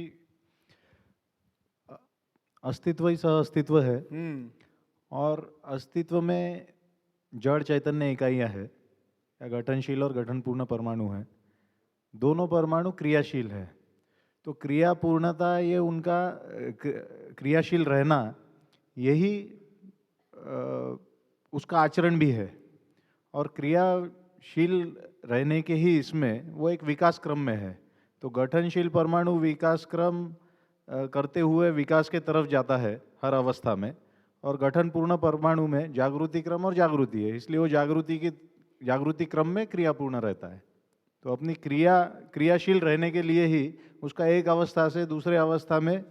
अस्तित्व ही सह अस्तित्व है, और अस्तित्व में जड़ चैतन्य इकाइयाँ है, या गठनशील और गठनपूर्ण परमाणु है। दोनों परमाणु क्रियाशील है, तो क्रियापूर्णता ये उनका क्रियाशील रहना यही उसका आचरण भी है, और क्रियाशील रहने के ही इसमें वो एक विकास क्रम में है। तो गठनशील परमाणु विकास क्रम करते हुए विकास के तरफ जाता है हर अवस्था में, और गठनपूर्ण परमाणु में जागृति क्रम और जागृति है, इसलिए वो जागृति क्रम में क्रियापूर्ण रहता है। तो अपनी क्रियाशील रहने के लिए ही उसका एक अवस्था से दूसरे अवस्था में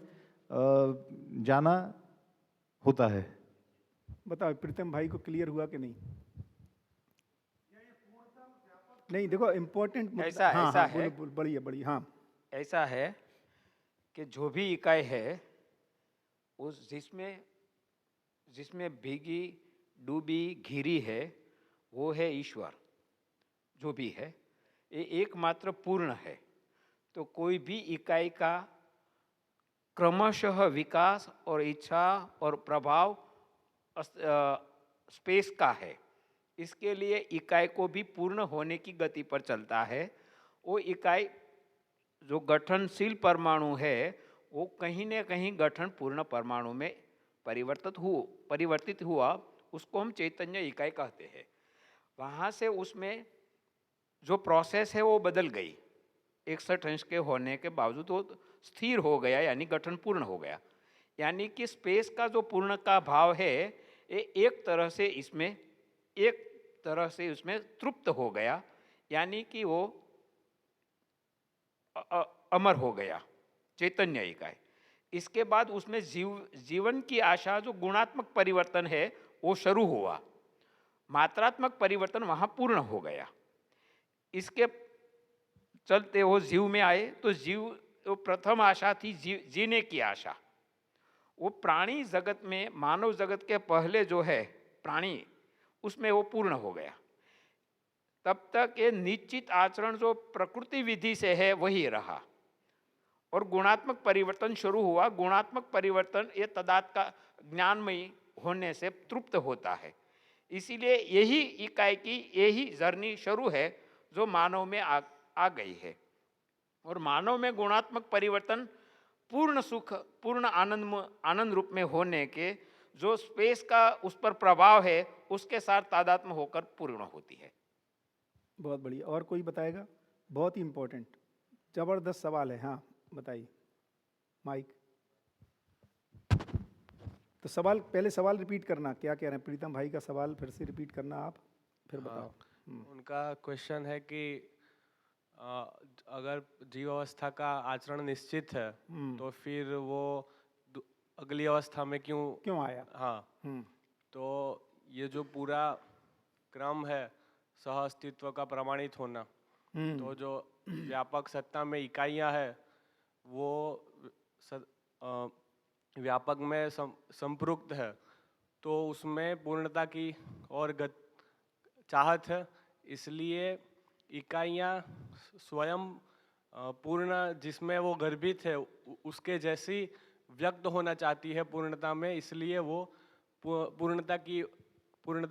जाना होता है। बताओ प्रीतम भाई को क्लियर हुआ कि नहीं? नहीं देखो इम्पोर्टेंट ऐसा हाँ, ऐसा हाँ, है, बढ़िया बढ़िया। हाँ ऐसा है कि जो भी इकाई है उस जिसमें भीगी डूबी घिरी है वो है ईश्वर। जो भी है ये एकमात्र पूर्ण है। तो कोई भी इकाई का क्रमशः विकास और इच्छा और प्रभाव स्पेस का है, इसके लिए इकाई को भी पूर्ण होने की गति पर चलता है। वो इकाई जो गठनशील परमाणु है वो कहीं न कहीं गठन पूर्ण परमाणु में परिवर्तित हुआ, उसको हम चैतन्य इकाई कहते हैं। वहाँ से उसमें जो प्रोसेस है वो बदल गई, 61 अंश के होने के बावजूद वो स्थिर हो गया, यानी गठन पूर्ण हो गया। यानी कि स्पेस का जो पूर्ण का भाव है ये एक तरह से उसमें तृप्त हो गया, यानी कि वो अमर हो गया चैतन्य इकाई। इसके बाद उसमें जीवन की आशा जो गुणात्मक परिवर्तन है वो शुरू हुआ, मात्रात्मक परिवर्तन वहाँ पूर्ण हो गया। इसके चलते वो जीव में आए, तो जीव तो प्रथम आशा थी जीने की आशा। वो प्राणी जगत में, मानव जगत के पहले जो है प्राणी, उसमें वो पूर्ण हो गया। तब तक ये निश्चित आचरण जो प्रकृति विधि से है वही रहा, और गुणात्मक परिवर्तन शुरू हुआ। गुणात्मक परिवर्तन ये तदात का ज्ञानमयी होने से तृप्त होता है। इसीलिए यही इकाई की यही जर्नी शुरू है जो मानव में आ गई है। और मानव में गुणात्मक परिवर्तन पूर्ण सुख, पूर्ण आनंद रूप में होने के जो स्पेस का उस पर प्रभाव है उसके साथ तादात्म्य होकर पूर्ण होती है। बहुत बढ़िया। और कोई बताएगा? बहुत ही इम्पोर्टेंट, जबरदस्त सवाल है। हाँ बताइए, माइक। तो सवाल, पहले सवाल रिपीट करना, क्या कह रहे हैं प्रीतम भाई का सवाल फिर से रिपीट करना आप, फिर बताओ। उनका क्वेश्चन है कि अगर जीव अवस्था का आचरण निश्चित है तो फिर वो अगली अवस्था में क्यों आया? हाँ, तो ये जो पूरा क्रम है सह अस्तित्व का प्रमाणित होना, तो जो व्यापक सत्ता में इकाइयाँ है वो व्यापक में संपृक्त है, तो उसमें पूर्णता की और चाहत है। इसलिए इकाइयाँ स्वयं पूर्ण जिसमें वो गर्भित है उसके जैसी व्यक्त होना चाहती है पूर्णता में, इसलिए वो पूर्णता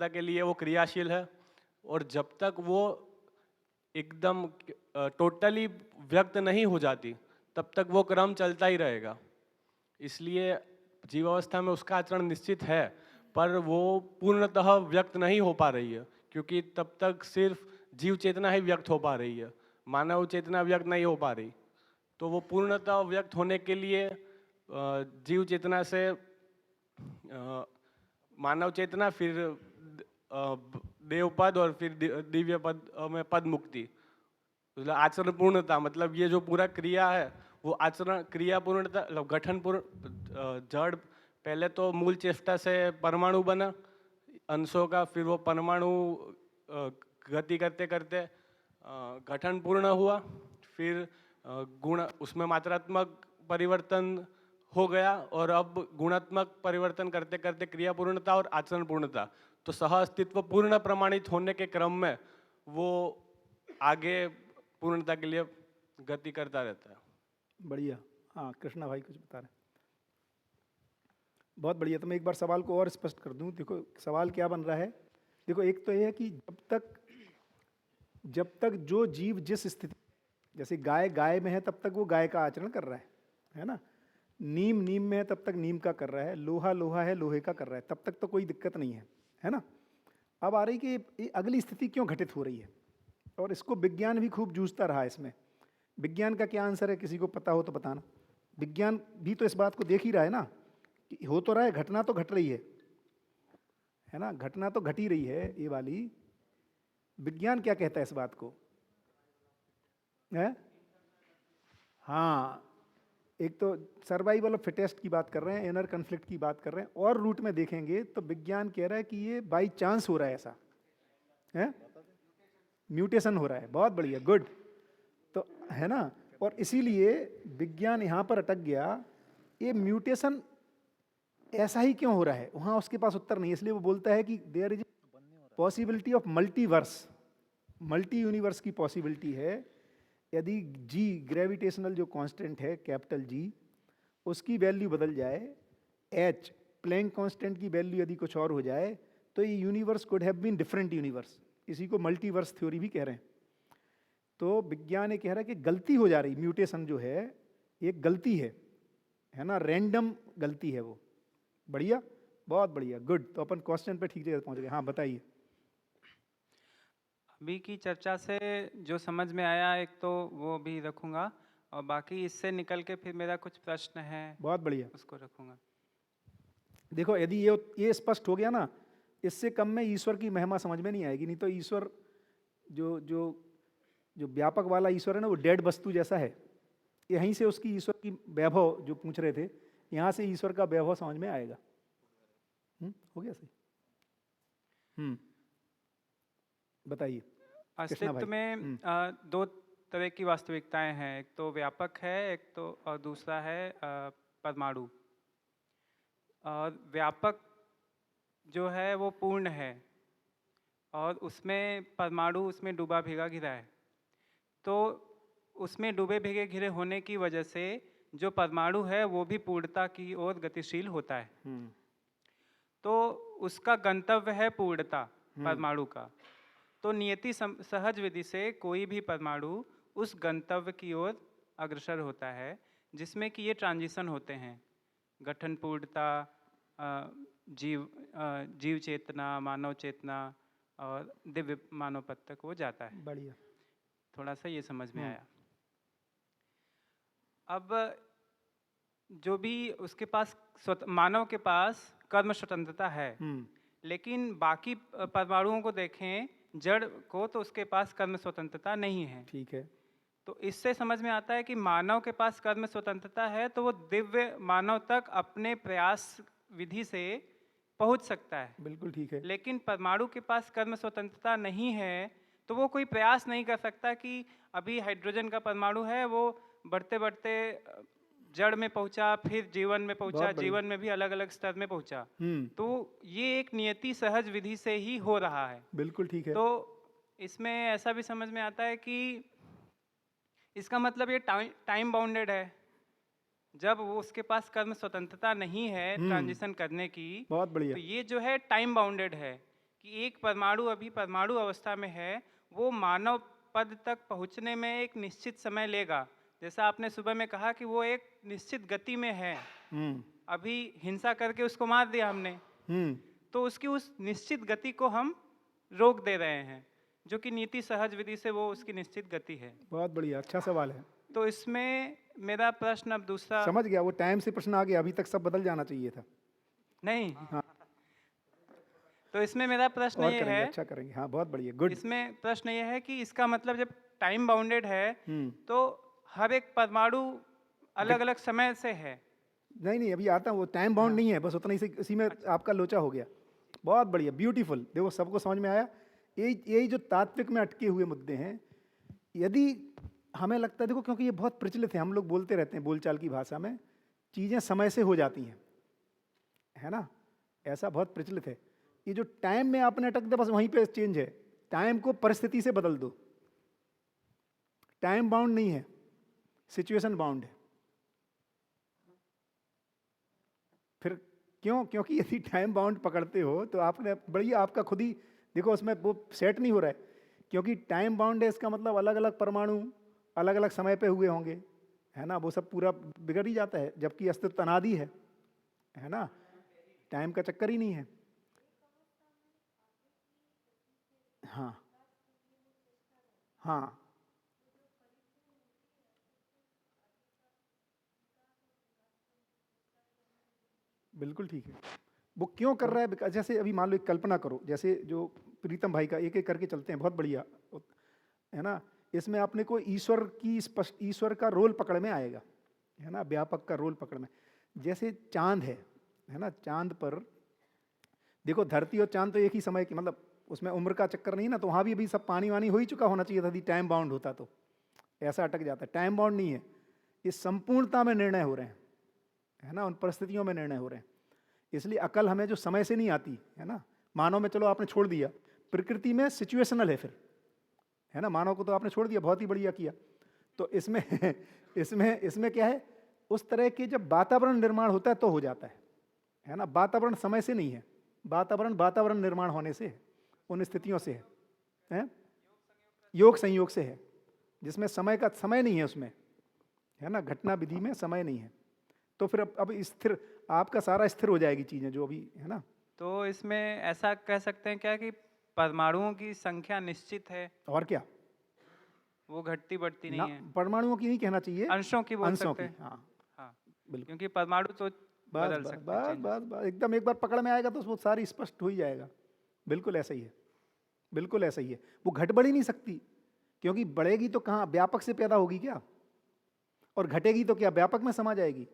के लिए वो क्रियाशील है। और जब तक वो एकदम टोटली व्यक्त नहीं हो जाती तब तक वो क्रम चलता ही रहेगा। इसलिए जीवावस्था में उसका आचरण निश्चित है, पर वो पूर्णतः व्यक्त नहीं हो पा रही है, क्योंकि तब तक सिर्फ जीव चेतना ही व्यक्त हो पा रही है, मानव चेतना व्यक्त नहीं हो पा रही। तो वो पूर्णतः व्यक्त होने के लिए जीव चेतना से मानव चेतना, फिर देव पद और फिर दिव्य पद में पद मुक्ति, मतलब आचरण पूर्णता। मतलब ये जो पूरा क्रिया है वो आचरण क्रिया पूर्णता, मतलब गठन पूर्ण जड़ पहले तो मूल चेष्टा से परमाणु बना अंशों का, फिर वो परमाणु गति करते करते गठन पूर्ण हुआ, फिर गुण उसमें मात्रात्मक परिवर्तन हो गया, और अब गुणात्मक परिवर्तन करते करते क्रिया पूर्णता और आचरण पूर्णता। तो सह अस्तित्व पूर्ण प्रमाणित होने के क्रम में वो आगे पूर्णता के लिए गति करता रहता है। बढ़िया। हाँ कृष्णा भाई कुछ बता रहे हैं। बहुत बढ़िया। तो मैं एक बार सवाल को और स्पष्ट कर दूं। देखो सवाल क्या बन रहा है, देखो एक तो यह है कि जब तक जो जीव जिस स्थिति, जैसे गाय में है तब तक वो गाय का आचरण कर रहा है ना, नीम में है तब तक नीम का कर रहा है, लोहा है लोहे का कर रहा है, तब तक तो कोई दिक्कत नहीं है ना। अब आ रही कि ये अगली स्थिति क्यों घटित हो रही है, और इसको विज्ञान भी खूब जूझता रहा। इसमें विज्ञान का क्या आंसर है, किसी को पता हो तो बताना। विज्ञान भी तो इस बात को देख ही रहा है ना कि हो तो रहा है, घटना तो घट रही है ना, घटना तो घट ही रही है ये वाली। विज्ञान क्या कहता है इस बात को है? हाँ, एक तो सर्वाइवल ऑफ फिटेस्ट की बात कर रहे हैं, इनर कन्फ्लिक्ट की बात कर रहे हैं, और रूट में देखेंगे तो विज्ञान कह रहा है कि ये बाई चांस हो रहा है, ऐसा है, म्यूटेशन हो रहा है। बहुत बढ़िया, गुड, तो है ना। और इसीलिए विज्ञान यहाँ पर अटक गया, ये म्यूटेशन ऐसा ही क्यों हो रहा है, वहाँ उसके पास उत्तर नहीं है। इसलिए वो बोलता है कि there is possibility of multiverse, multi universe की पॉसिबिलिटी है। यदि जी ग्रेविटेशनल जो कांस्टेंट है कैपिटल जी, उसकी वैल्यू बदल जाए, एच प्लैंक कांस्टेंट की वैल्यू यदि कुछ और हो जाए तो ये universe could have been different universe, इसी को मल्टीवर्स थ्योरी भी कह रहे हैं। तो विज्ञान ये कह रहा है कि गलती हो जा रही, म्यूटेशन जो है एक गलती है ना, रैंडम गलती है वो। बढ़िया, बहुत बढ़िया, गुड। तो अपन क्वेश्चन पे ठीक जगह पहुंच गए। हाँ बताइए। अभी की चर्चा से जो समझ में आया एक तो वो भी रखूंगा, और बाकी इससे निकल के फिर मेरा कुछ प्रश्न है बहुत बढ़िया। उसको रखूंगा। देखो यदि ये स्पष्ट हो गया ना, इससे कम में ईश्वर की महिमा समझ में नहीं आएगी। नहीं तो ईश्वर जो जो जो व्यापक वाला ईश्वर है ना, वो डेड वस्तु जैसा है। यहीं से उसकी ईश्वर की वैभव जो पूछ रहे थे, यहाँ से ईश्वर का वैभव समझ में आएगा। हो गया सही। बताइए। कृष्णा अस्तित्व भाई। में दो तरह की वास्तविकताएं हैं, एक तो व्यापक है, एक तो और दूसरा है परमाणु। और व्यापक जो है वो पूर्ण है, और उसमें परमाणु उसमें डूबा भीगा घिरा है। तो उसमें डूबे भीगे घिरे होने की वजह से जो परमाणु है वो भी पूर्णता की ओर गतिशील होता है। तो उसका गंतव्य है पूर्णता परमाणु का। तो नियति सहज विधि से कोई भी परमाणु उस गंतव्य की ओर अग्रसर होता है, जिसमें कि ये ट्रांजिशन होते हैं, गठन पूर्णता, जीव चेतना, मानव चेतना और दिव्य मानव पद तक वो जाता है। बढ़िया। थोड़ा सा ये समझ में आया। अब जो भी उसके पास मानव के पास कर्म स्वतंत्रता है, लेकिन बाकी परमाणुओं को देखें, जड़ को, तो उसके पास कर्म स्वतंत्रता नहीं है। ठीक है। तो इससे समझ में आता है कि मानव के पास कर्म स्वतंत्रता है तो वो दिव्य मानव तक अपने प्रयास विधि से पहुंच सकता है। बिल्कुल ठीक है। लेकिन परमाणु के पास कर्म स्वतंत्रता नहीं है, तो वो कोई प्रयास नहीं कर सकता कि अभी हाइड्रोजन का परमाणु है, वो बढ़ते बढ़ते जड़ में पहुंचा, फिर जीवन में पहुंचा, जीवन में भी अलग अलग स्तर में पहुंचा। तो ये एक नियति सहज विधि से ही हो रहा है। बिल्कुल ठीक है। तो इसमें ऐसा भी समझ में आता है कि इसका मतलब ये टाइम बाउंडेड है। जब वो उसके पास कर्म स्वतंत्रता नहीं है ट्रांजिशन करने की, बहुत बढ़िया। तो ये जो है टाइम बाउंडेड है कि एक परमाणु अभी परमाणु अवस्था में है, वो मानव पद तक पहुंचने में एक निश्चित समय लेगा। जैसा आपने सुबह में कहा कि वो एक निश्चित गति में है, अभी हिंसा करके उसको मार दिया हमने, तो उसकी उस निश्चित गति को हम रोक दे रहे हैं, जो कि नीति सहज विधि से वो उसकी निश्चित गति है। बहुत बढ़िया, अच्छा सवाल है। तो इसमें मेरा प्रश्न अब दूसरा, समझ गया, वो टाइम से प्रश्न आ गया, अभी तक सब बदल जाना चाहिए था। नहीं। हाँ। तो इसमें मेरा प्रश्न और ये करेंगे, है, अच्छा करेंगे। हाँ बहुत बढ़िया, गुड। इसमें प्रश्न ये है कि इसका मतलब जब टाइम बाउंडेड है तो हर एक परमाणु अलग अलग समय से है। नहीं अभी आता हूँ, वो टाइम बाउंड नहीं है, बस उतना ही से इसी में आपका लोचा हो गया। बहुत बढ़िया, ब्यूटीफुल। देखो सबको समझ में आया। यही जो तात्विक में अटके हुए मुद्दे हैं, यदि हमें लगता है, देखो क्योंकि ये बहुत प्रचलित है, हम लोग बोलते रहते हैं बोलचाल की भाषा में, चीज़ें समय से हो जाती हैं, है ना, ऐसा बहुत प्रचलित है। ये जो टाइम में आपने अटक दे, बस वहीं पे चेंज है। टाइम को परिस्थिति से बदल दो। टाइम बाउंड नहीं है, सिचुएशन बाउंड है। फिर क्यों? क्योंकि यदि टाइम बाउंड पकड़ते हो तो आपने बढ़िया, आपका खुद ही देखो उसमें वो सेट नहीं हो रहा है। क्योंकि टाइम बाउंड है, इसका मतलब अलग अलग परमाणु अलग अलग समय पे हुए होंगे, है ना, वो सब पूरा बिगड़ ही जाता है, जबकि अस्तित्व अनादि है ना, टाइम का चक्कर ही नहीं है। हाँ हाँ बिल्कुल ठीक है। वो क्यों कर रहा है? जैसे अभी मान लो एक कल्पना करो, जैसे जो प्रीतम भाई का, एक एक करके चलते हैं, बहुत बढ़िया है ना। इसमें अपने को ईश्वर की स्पष्ट, ईश्वर का रोल पकड़ में आएगा, है ना, व्यापक का रोल पकड़ में। जैसे चांद है ना, चांद पर देखो, धरती और चांद तो एक ही समय की, मतलब उसमें उम्र का चक्कर नहीं ना, तो वहाँ भी अभी सब पानी वानी हो ही चुका होना चाहिए था, यदि टाइम बाउंड होता तो। ऐसा अटक जाता है। टाइम बाउंड नहीं है, ये संपूर्णता में निर्णय हो रहे हैं, है ना, उन परिस्थितियों में निर्णय हो रहे हैं। इसलिए अकल हमें जो समय से नहीं आती, है ना, मानव में चलो आपने छोड़ दिया, प्रकृति में सिचुएशनल है फिर, है ना, मानव को तो आपने छोड़ दिया, बहुत ही बढ़िया किया। तो इसमें इसमें क्या है, उस तरह के जब वातावरण निर्माण होता है तो हो जाता है। है ना। वातावरण समय से नहीं है, वातावरण निर्माण होने से है, उन स्थितियों से है? योग संयोग से है, जिसमें समय नहीं है उसमें, है ना। घटना विधि में समय नहीं है, तो फिर अब स्थिर, आपका सारा स्थिर हो जाएगी चीजें जो अभी है ना। तो इसमें ऐसा कह सकते हैं क्या कि परमाणुओं की संख्या निश्चित है, और क्या, वो घटती बढ़ती ना नहीं है? परमाणुओं की नहीं कहना चाहिए, अंशों की बोल अंशों सकते की, हैं। हाँ हाँ, बिल्कुल। क्योंकि परमाणु तो बस बदल बस सकते हैं, बस changes। बस बस एकदम एक बार पकड़ में आएगा तो वो सारी स्पष्ट हो ही जाएगा। बिल्कुल ऐसा ही है, बिल्कुल ऐसा ही है। वो घट बढ़ ही नहीं सकती, क्योंकि बढ़ेगी तो कहाँ, व्यापक से पैदा होगी क्या, और घटेगी तो क्या व्यापक में समा जाएगी।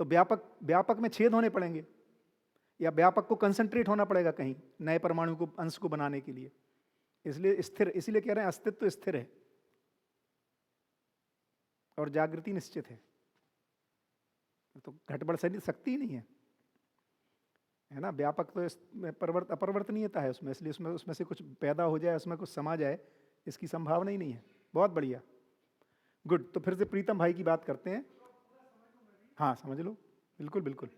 तो व्यापक में छेद होने पड़ेंगे, या व्यापक को कंसंट्रेट होना पड़ेगा कहीं नए परमाणु को, अंश को बनाने के लिए। इसलिए स्थिर, इसीलिए कह रहे हैं अस्तित्व स्थिर है और जागृति निश्चित है। तो घट बढ़ सकती ही नहीं है ना। व्यापक तो इसमें अपरिवर्तनीयता है उसमें, इसलिए उसमें से कुछ पैदा हो जाए, उसमें कुछ समा जाए, इसकी संभावना ही नहीं है। बहुत बढ़िया, गुड। तो फिर से प्रीतम भाई की बात करते हैं। हाँ समझ लो, बिल्कुल बिल्कुल।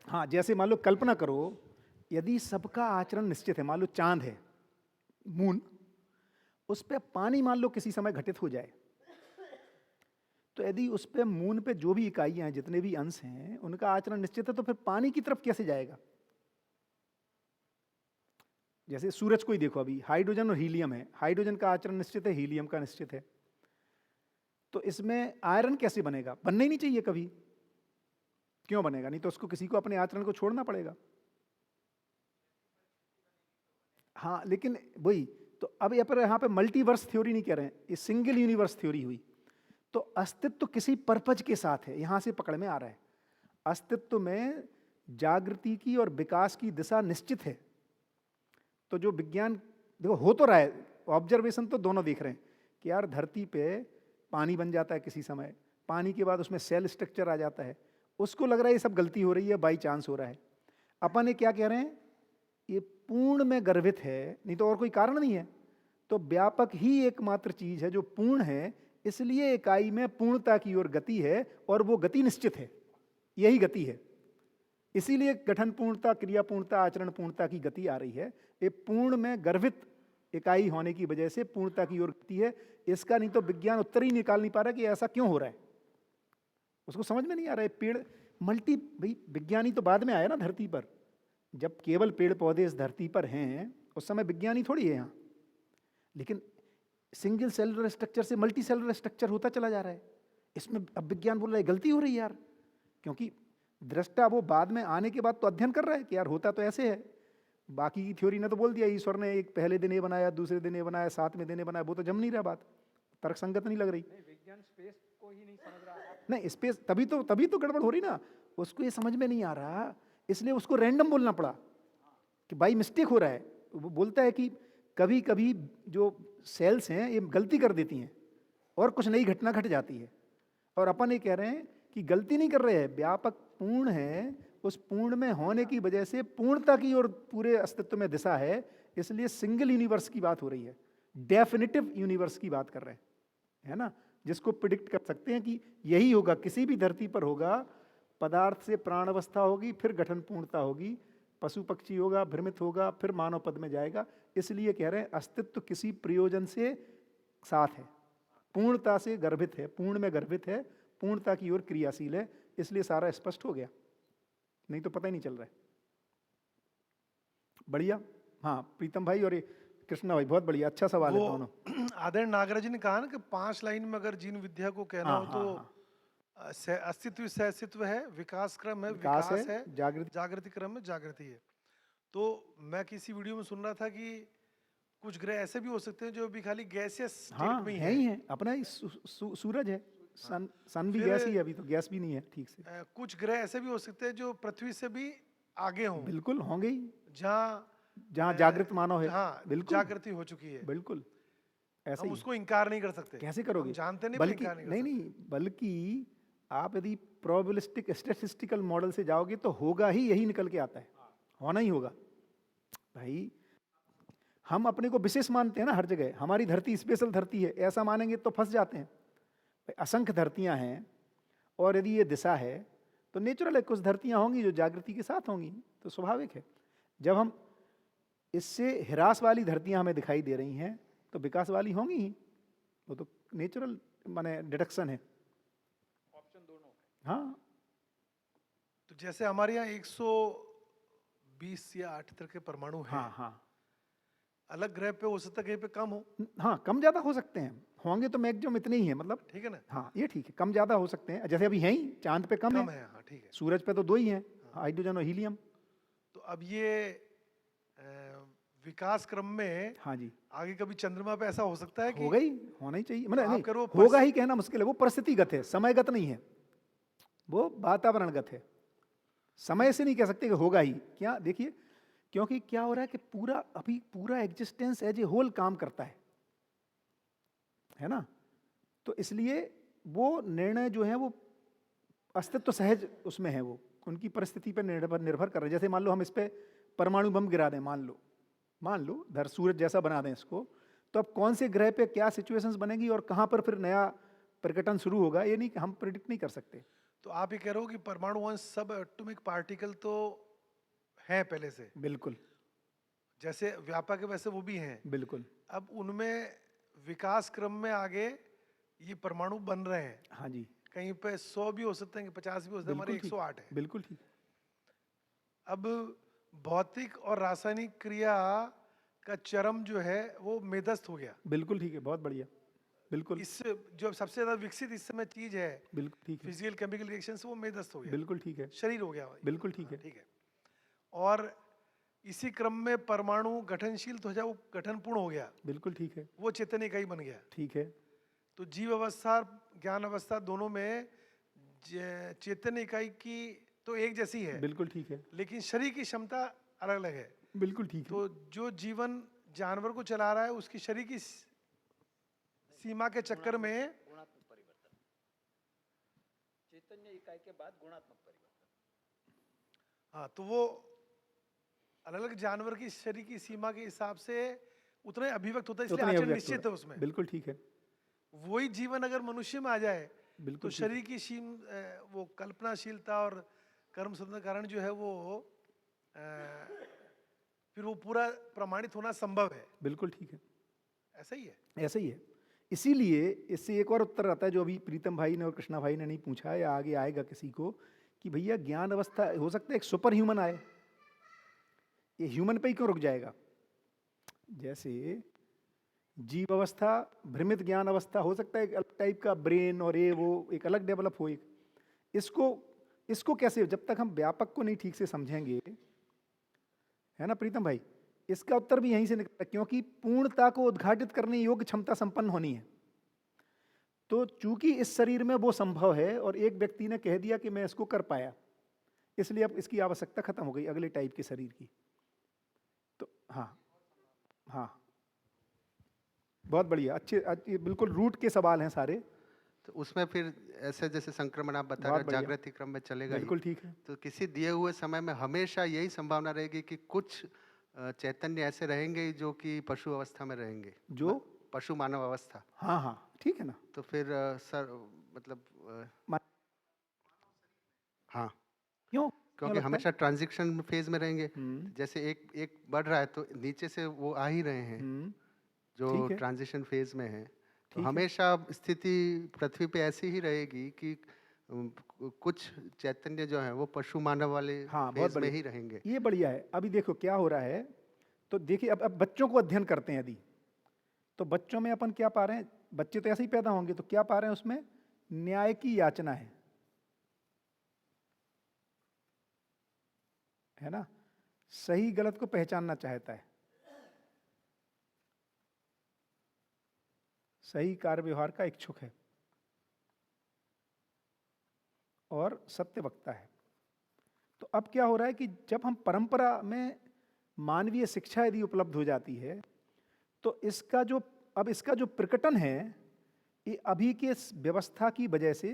हाँ, जैसे मान लो कल्पना करो, यदि सबका आचरण निश्चित है, मान लो चांद है, मून, उस पे पानी मान लो किसी समय घटित हो जाए, तो यदि उस पे मून पे जो भी इकाइयां हैं, जितने भी अंश हैं, उनका आचरण निश्चित है, तो फिर पानी की तरफ कैसे जाएगा? जैसे सूरज को ही देखो, अभी हाइड्रोजन और हीलियम है, हाइड्रोजन का आचरण निश्चित है, हीलियम का निश्चित है, तो इसमें आयरन कैसे बनेगा? बनना ही नहीं चाहिए कभी। क्यों बनेगा? नहीं तो उसको, किसी को अपने आचरण को छोड़ना पड़ेगा। हाँ, लेकिन वही तो, अब यहाँ पे मल्टीवर्स थ्योरी नहीं कह रहे हैं, ये सिंगल यूनिवर्स थ्योरी हुई। तो अस्तित्व किसी पर्पज के साथ है, यहां से पकड़ में आ रहा है। अस्तित्व में जागृति की और विकास की दिशा निश्चित है। तो जो विज्ञान देखो हो तो रहा है, ऑब्जर्वेशन तो दोनों देख रहे हैं कि यार धरती पे पानी बन जाता है किसी समय, पानी के बाद उसमें सेल स्ट्रक्चर आ जाता है, उसको लग रहा है ये सब गलती हो रही है, बाई चांस हो रहा है। अपन ये क्या कह रहे हैं, ये पूर्ण में गर्भित है, नहीं तो और कोई कारण नहीं है। तो व्यापक ही एकमात्र चीज है जो पूर्ण है, इसलिए इकाई में पूर्णता की ओर गति है, और वो गति निश्चित है, यही गति है। इसीलिए गठन पूर्णता, क्रिया पूर्णता, आचरण पूर्णता की गति आ रही है। ये पूर्ण में गर्भित इकाई होने की वजह से पूर्णता की ओर गति है। इसका नहीं तो विज्ञान उत्तर ही निकाल नहीं पा रहा कि ऐसा क्यों हो रहा है, उसको समझ में नहीं आ रहा है। पेड़ भाई विज्ञानी तो बाद में आया ना धरती पर, जब केवल पेड़ पौधे इस धरती पर हैं उस समय विज्ञानी थोड़ी है यहाँ। लेकिन सिंगल सेलुलर स्ट्रक्चर से मल्टी सेलुलर स्ट्रक्चर होता चला जा रहा है, इसमें अब विज्ञान बोल रहा है गलती हो रही है यार, क्योंकि दृष्टा वो बाद में आने के बाद तो अध्ययन कर रहा है कि यार होता तो ऐसे है। बाकी की थ्योरी ने तो बोल दिया ईश्वर ने एक पहले दिन ये बनाया, दूसरे दिन ये बनाया, सातवें दिन ये बनाया, वो तो जम नहीं रहा, बात तर्क संगत नहीं लग रही। विज्ञान स्पेस को ही नहीं समझ रहा है। नहीं, स्पेस तभी तो गड़बड़ हो रही ना, उसको ये समझ में नहीं आ रहा, इसलिए उसको रैंडम बोलना पड़ा कि भाई मिस्टेक हो रहा है। वो बोलता है कि कभी कभी जो सेल्स हैं ये गलती कर देती हैं और कुछ नई घटना घट जाती है, और अपन ये कह रहे हैं कि गलती नहीं कर रहे हैं, व्यापक पूर्ण है, उस पूर्ण में होने की वजह से पूर्णता की और पूरे अस्तित्व में दिशा है, इसलिए सिंगल यूनिवर्स की बात हो रही है, डेफिनेटिव यूनिवर्स की बात कर रहे हैं, है ना, जिसको प्रिडिक्ट कर सकते हैं कि यही होगा, किसी भी धरती पर होगा, पदार्थ से प्राण अवस्था होगी, फिर गठन पूर्णता होगी, पशु पक्षी होगा, भ्रमित होगा, फिर मानव पद में जाएगा। इसलिए कह रहे हैं अस्तित्व किसी प्रयोजन से साथ है, पूर्णता से गर्भित है, पूर्ण में गर्भित है, पूर्णता की ओर क्रियाशील है, इसलिए सारा स्पष्ट हो गया, नहीं तो पता ही नहीं चल रहा है। बढ़िया। हाँ प्रीतम भाई और कृष्णा भाई, बहुत बढ़िया, अच्छा सवाल है दोनों। आदरणीय नागराज जी ने कहा ना कि 5 लाइन में अगर जीन विद्या को कहना हो तो अस्तित्व से अस्तित्व है, विकास क्रम है, विकास है, जागृति क्रम में जागृति है। तो मैं किसी वीडियो में सुन रहा था कि कुछ ग्रह ऐसे भी हो सकते हैं जो भी खाली गैसियस स्टेट में ही है ही है, अपना ही सूरज है, सन भी गैस ही है, अभी तो गैस भी नहीं है ठीक से। कुछ ग्रह ऐसे भी हो सकते हैं जो पृथ्वी से भी आगे हों, बिल्कुल होंगे ही, जहाँ जागृत मानव है, हाँ, बिल्कुल जागृति हो चुकी है, बिल्कुल ऐसा हम ही। उसको इनकार नहीं कर सकते। कैसे करोगे? हम जानते नहीं, बल्कि इनकार नहीं, नहीं, बल्कि आप यदि प्रोबेबिलिस्टिक स्टैटिस्टिकल मॉडल से जाओगे तो होगा ही, यही निकल के आता है, होना ही होगा। भाई हम अपने को विशेष मानते हैं ना हर जगह, हमारी धरती स्पेशल धरती है, ऐसा मानेंगे तो फंस जाते हैं। असंख्य धरतियां हैं और यदि ये दिशा है तो नेचुरल है कुछ धरतियां होंगी जो जागृति के साथ होंगी, तो स्वाभाविक है। जब हम इससे ह्रास वाली धरतियां हमें दिखाई दे रही हैं तो विकास वाली होंगी ही, वो तो नेचुरल माने डिडक्शन है। ऑप्शन दोनों हाँ। तो जैसे हमारे यहाँ 120 या 78 के परमाणु हैं, हाँ हाँ अलग ग्रह पे हो सकता है कहीं पे कम हो, हाँ, कम ज़्यादा हो सकते हैं, होंगे तो मैक्सिमम इतने ही है, मतलब ठीक है ना? हाँ ये ठीक है, कम ज़्यादा हो सकते हैं, जैसे अभी हैं ही, चांद पे कम कम है, है, हाँ ठीक है। सूरज पे तो 2 ही हैं, हाइड्रोजन और हीलियम। तो अब ये विकास क्रम में हाँ जी, आगे कभी चंद्रमा पे ऐसा हो सकता है कि होगा ही, होना ही चाहिए, मतलब आप नहीं करो होगा ही कहना मुश्किल है, वो परिस्थितिगत है, समयगत नहीं है, वो वातावरणगत है। समय से नहीं कह सकते कि होगा ही, क्या देखिए, क्योंकि क्या हो रहा है कि पूरा एग्जिस्टेंस एज ए होल काम करता है ना, तो इसलिए वो निर्णय जो है वो अस्तित्व सहज उसमें है, वो उनकी परिस्थिति पर निर्भर कर रहे हैं। जैसे मान लो हम इस पे परमाणु बम गिरा दें, मान लो धर सूरज जैसा बना दें इसको, तो अब कौन से ग्रह पे क्या सिचुएशंस बनेगी और कहाँ पर फिर नया प्रकटन शुरू होगा, ये नहीं हम प्रिडिक्ट नहीं कर सकते। तो आप ये कह रहे हो कि परमाणु वंश सब एटॉमिक पार्टिकल तो हैं पहले से, बिल्कुल जैसे व्यापक है वैसे वो भी हैं, बिल्कुल। अब उनमें विकास क्रम में आगे ये परमाणु बन रहे हैं, हाँ जी, कहीं पे 100 भी हो सकते हैं, 50 भी हो सकते हैं, हमारे बिल्कुल ठीक, 108 है। बिल्कुल ठीक। अब भौतिक और रासायनिक क्रिया का चरम जो है वो मेदस्थ हो गया, बिल्कुल ठीक है, बहुत बढ़िया, बिल्कुल इस जो सबसे ज्यादा विकसित इस समय चीज है बिल्कुल ठीक है, फिजिकल केमिकल रिएक्शन से वो मेदस्थ हो गया, बिल्कुल ठीक है, शरीर हो गया, बिल्कुल ठीक है, ठीक है। और इसी क्रम में परमाणु गठनशील तो हो जाए, वो गठनपूर्ण हो गया, बिल्कुल ठीक है, वो चेतन इकाई बन गया। ठीक है, तो जीव अवस्था ज्ञान अवस्था दोनों में चेतन इकाई की तो एक जैसी है, बिल्कुल ठीक है, लेकिन शरीर की क्षमता अलग अलग है। बिल्कुल ठीक है, तो जो जीवन जानवर को चला रहा है उसकी शरीर की सीमा के चक्कर में गुणात्मक परिवर्तन, चैतन्य इकाई के बाद गुणात्मक परिवर्तन। हाँ, तो वो अलग अलग जानवर की शरीर की सीमा के हिसाब से उतना ही अभिव्यक्त होता है, इसलिए उतना ही आचरण अभिव्यक्त निश्चित हुआ। है उसमें। बिल्कुल ठीक है, वही जीवन अगर मनुष्य में आ जाए तो बिल्कुल ठीक शरीर की वो कल्पनाशीलता और कर्म साधन कारण जो है वो फिर वो पूरा प्रमाणित होना संभव है। बिल्कुल ठीक है, ऐसा ही है। ऐसा ही है। इसीलिए इससे एक और उत्तर आता है जो अभी प्रीतम भाई ने और कृष्णा भाई ने नहीं पूछा, या आगे आएगा किसी को, कि भैया ज्ञान अवस्था हो सकता है एक सुपर ह्यूमन आए, ये ह्यूमन पे ही क्यों रुक जाएगा? जैसे जीव अवस्था, भ्रमित ज्ञान अवस्था, हो सकता है एक अलग टाइप का ब्रेन और ये वो एक अलग डेवलप हो। एक इसको कैसे, जब तक हम व्यापक को नहीं ठीक से समझेंगे, है ना प्रीतम भाई, इसका उत्तर भी यहीं से निकलता है, क्योंकि पूर्णता को उद्घाटित करने योग्य क्षमता संपन्न होनी है। तो चूंकि इस शरीर में वो संभव है और एक व्यक्ति ने कह दिया कि मैं इसको कर पाया, इसलिए अब इसकी आवश्यकता खत्म हो गई अगले टाइप के शरीर की। तो हाँ हाँ, बहुत बढ़िया, अच्छे बिल्कुल रूट के सवाल हैं सारे। तो उसमें फिर ऐसे जैसे संक्रमण आप बता बहुत रहे बढ़िया। जागृति क्रम में चलेगा ही। बिल्कुल ठीक है, तो किसी दिए हुए समय में हमेशा यही संभावना रहेगी कि कुछ चैतन्य ऐसे रहेंगे जो कि पशु अवस्था में रहेंगे, जो पशु मानव अवस्था। हाँ हाँ ठीक है ना। तो फिर सर मतलब मा- हाँ, क्यों क्योंकि लगता है? हमेशा ट्रांजिशन फेज में रहेंगे। हम्म, जैसे एक बढ़ रहा है तो नीचे से वो आ ही रहे हैं जो ठीक है, ट्रांजिशन फेज में है। तो ठीक है। हमेशा स्थिति पृथ्वी पे ऐसी ही रहेगी कि कुछ चैतन्य जो है वो पशु मानव वाले हाँ, बहुत फेज में बढ़िया। ही रहेंगे। ये बढ़िया है। अभी देखो क्या हो रहा है, तो देखिए अब बच्चों को अध्ययन करते हैं यदि, तो बच्चों में अपन क्या पा रहे हैं, बच्चे तो ऐसे ही पैदा होंगे, तो क्या पा रहे हैं उसमें, न्याय की याचना है ना, सही गलत को पहचानना चाहता है, सही कार्य व्यवहार का इच्छुक है और सत्य वक्ता है। तो अब क्या हो रहा है कि जब हम परंपरा में मानवीय शिक्षा यदि उपलब्ध हो जाती है, तो इसका जो प्रकटन है, ये अभी के इस व्यवस्था की वजह से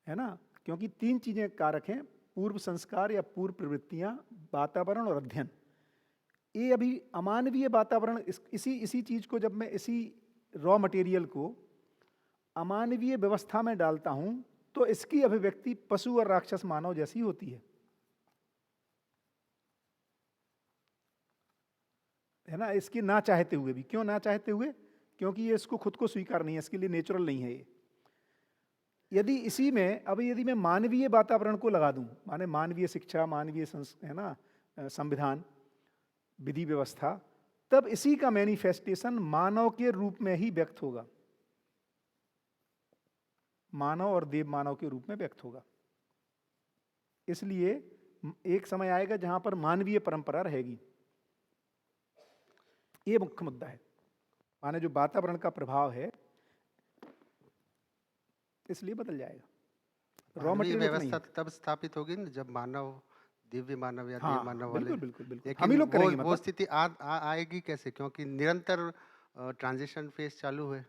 है ना, क्योंकि 3 चीजें कारक हैं, पूर्व संस्कार या पूर्व प्रवृत्तियां, वातावरण और अध्ययन। ये अभी अमानवीय वातावरण, इसी चीज को जब मैं इसी रॉ मटेरियल को अमानवीय व्यवस्था में डालता हूं तो इसकी अभिव्यक्ति पशु और राक्षस मानव जैसी होती है ना, इसकी ना चाहते हुए भी। क्यों ना चाहते हुए? क्योंकि ये इसको खुद को स्वीकार नहीं है, इसके लिए नेचुरल नहीं है ये। यदि इसी में अब यदि मैं मानवीय वातावरण को लगा दूं, माने मानवीय शिक्षा, मानवीय है ना, संविधान, विधि व्यवस्था, तब इसी का मैनिफेस्टेशन मानव के रूप में ही व्यक्त होगा, मानव और देव मानव के रूप में व्यक्त होगा। इसलिए एक समय आएगा जहां पर मानवीय परंपरा रहेगी। ये मुख्य मुद्दा है, माने जो वातावरण का प्रभाव है, इसलिए बदल जाएगा। रॉ मानवीय मटेरियल व्यवस्था तब स्थापित होगी ना जब मानव, दिव्य मानव या देव मानव वाले। बिल्कुल बिल्कुल बिल्कुल, लेकिन हम ही लोग करेंगे। वो मतलब स्थिति आएगी कैसे, क्योंकि निरंतर ट्रांजिशन फेज चालू है।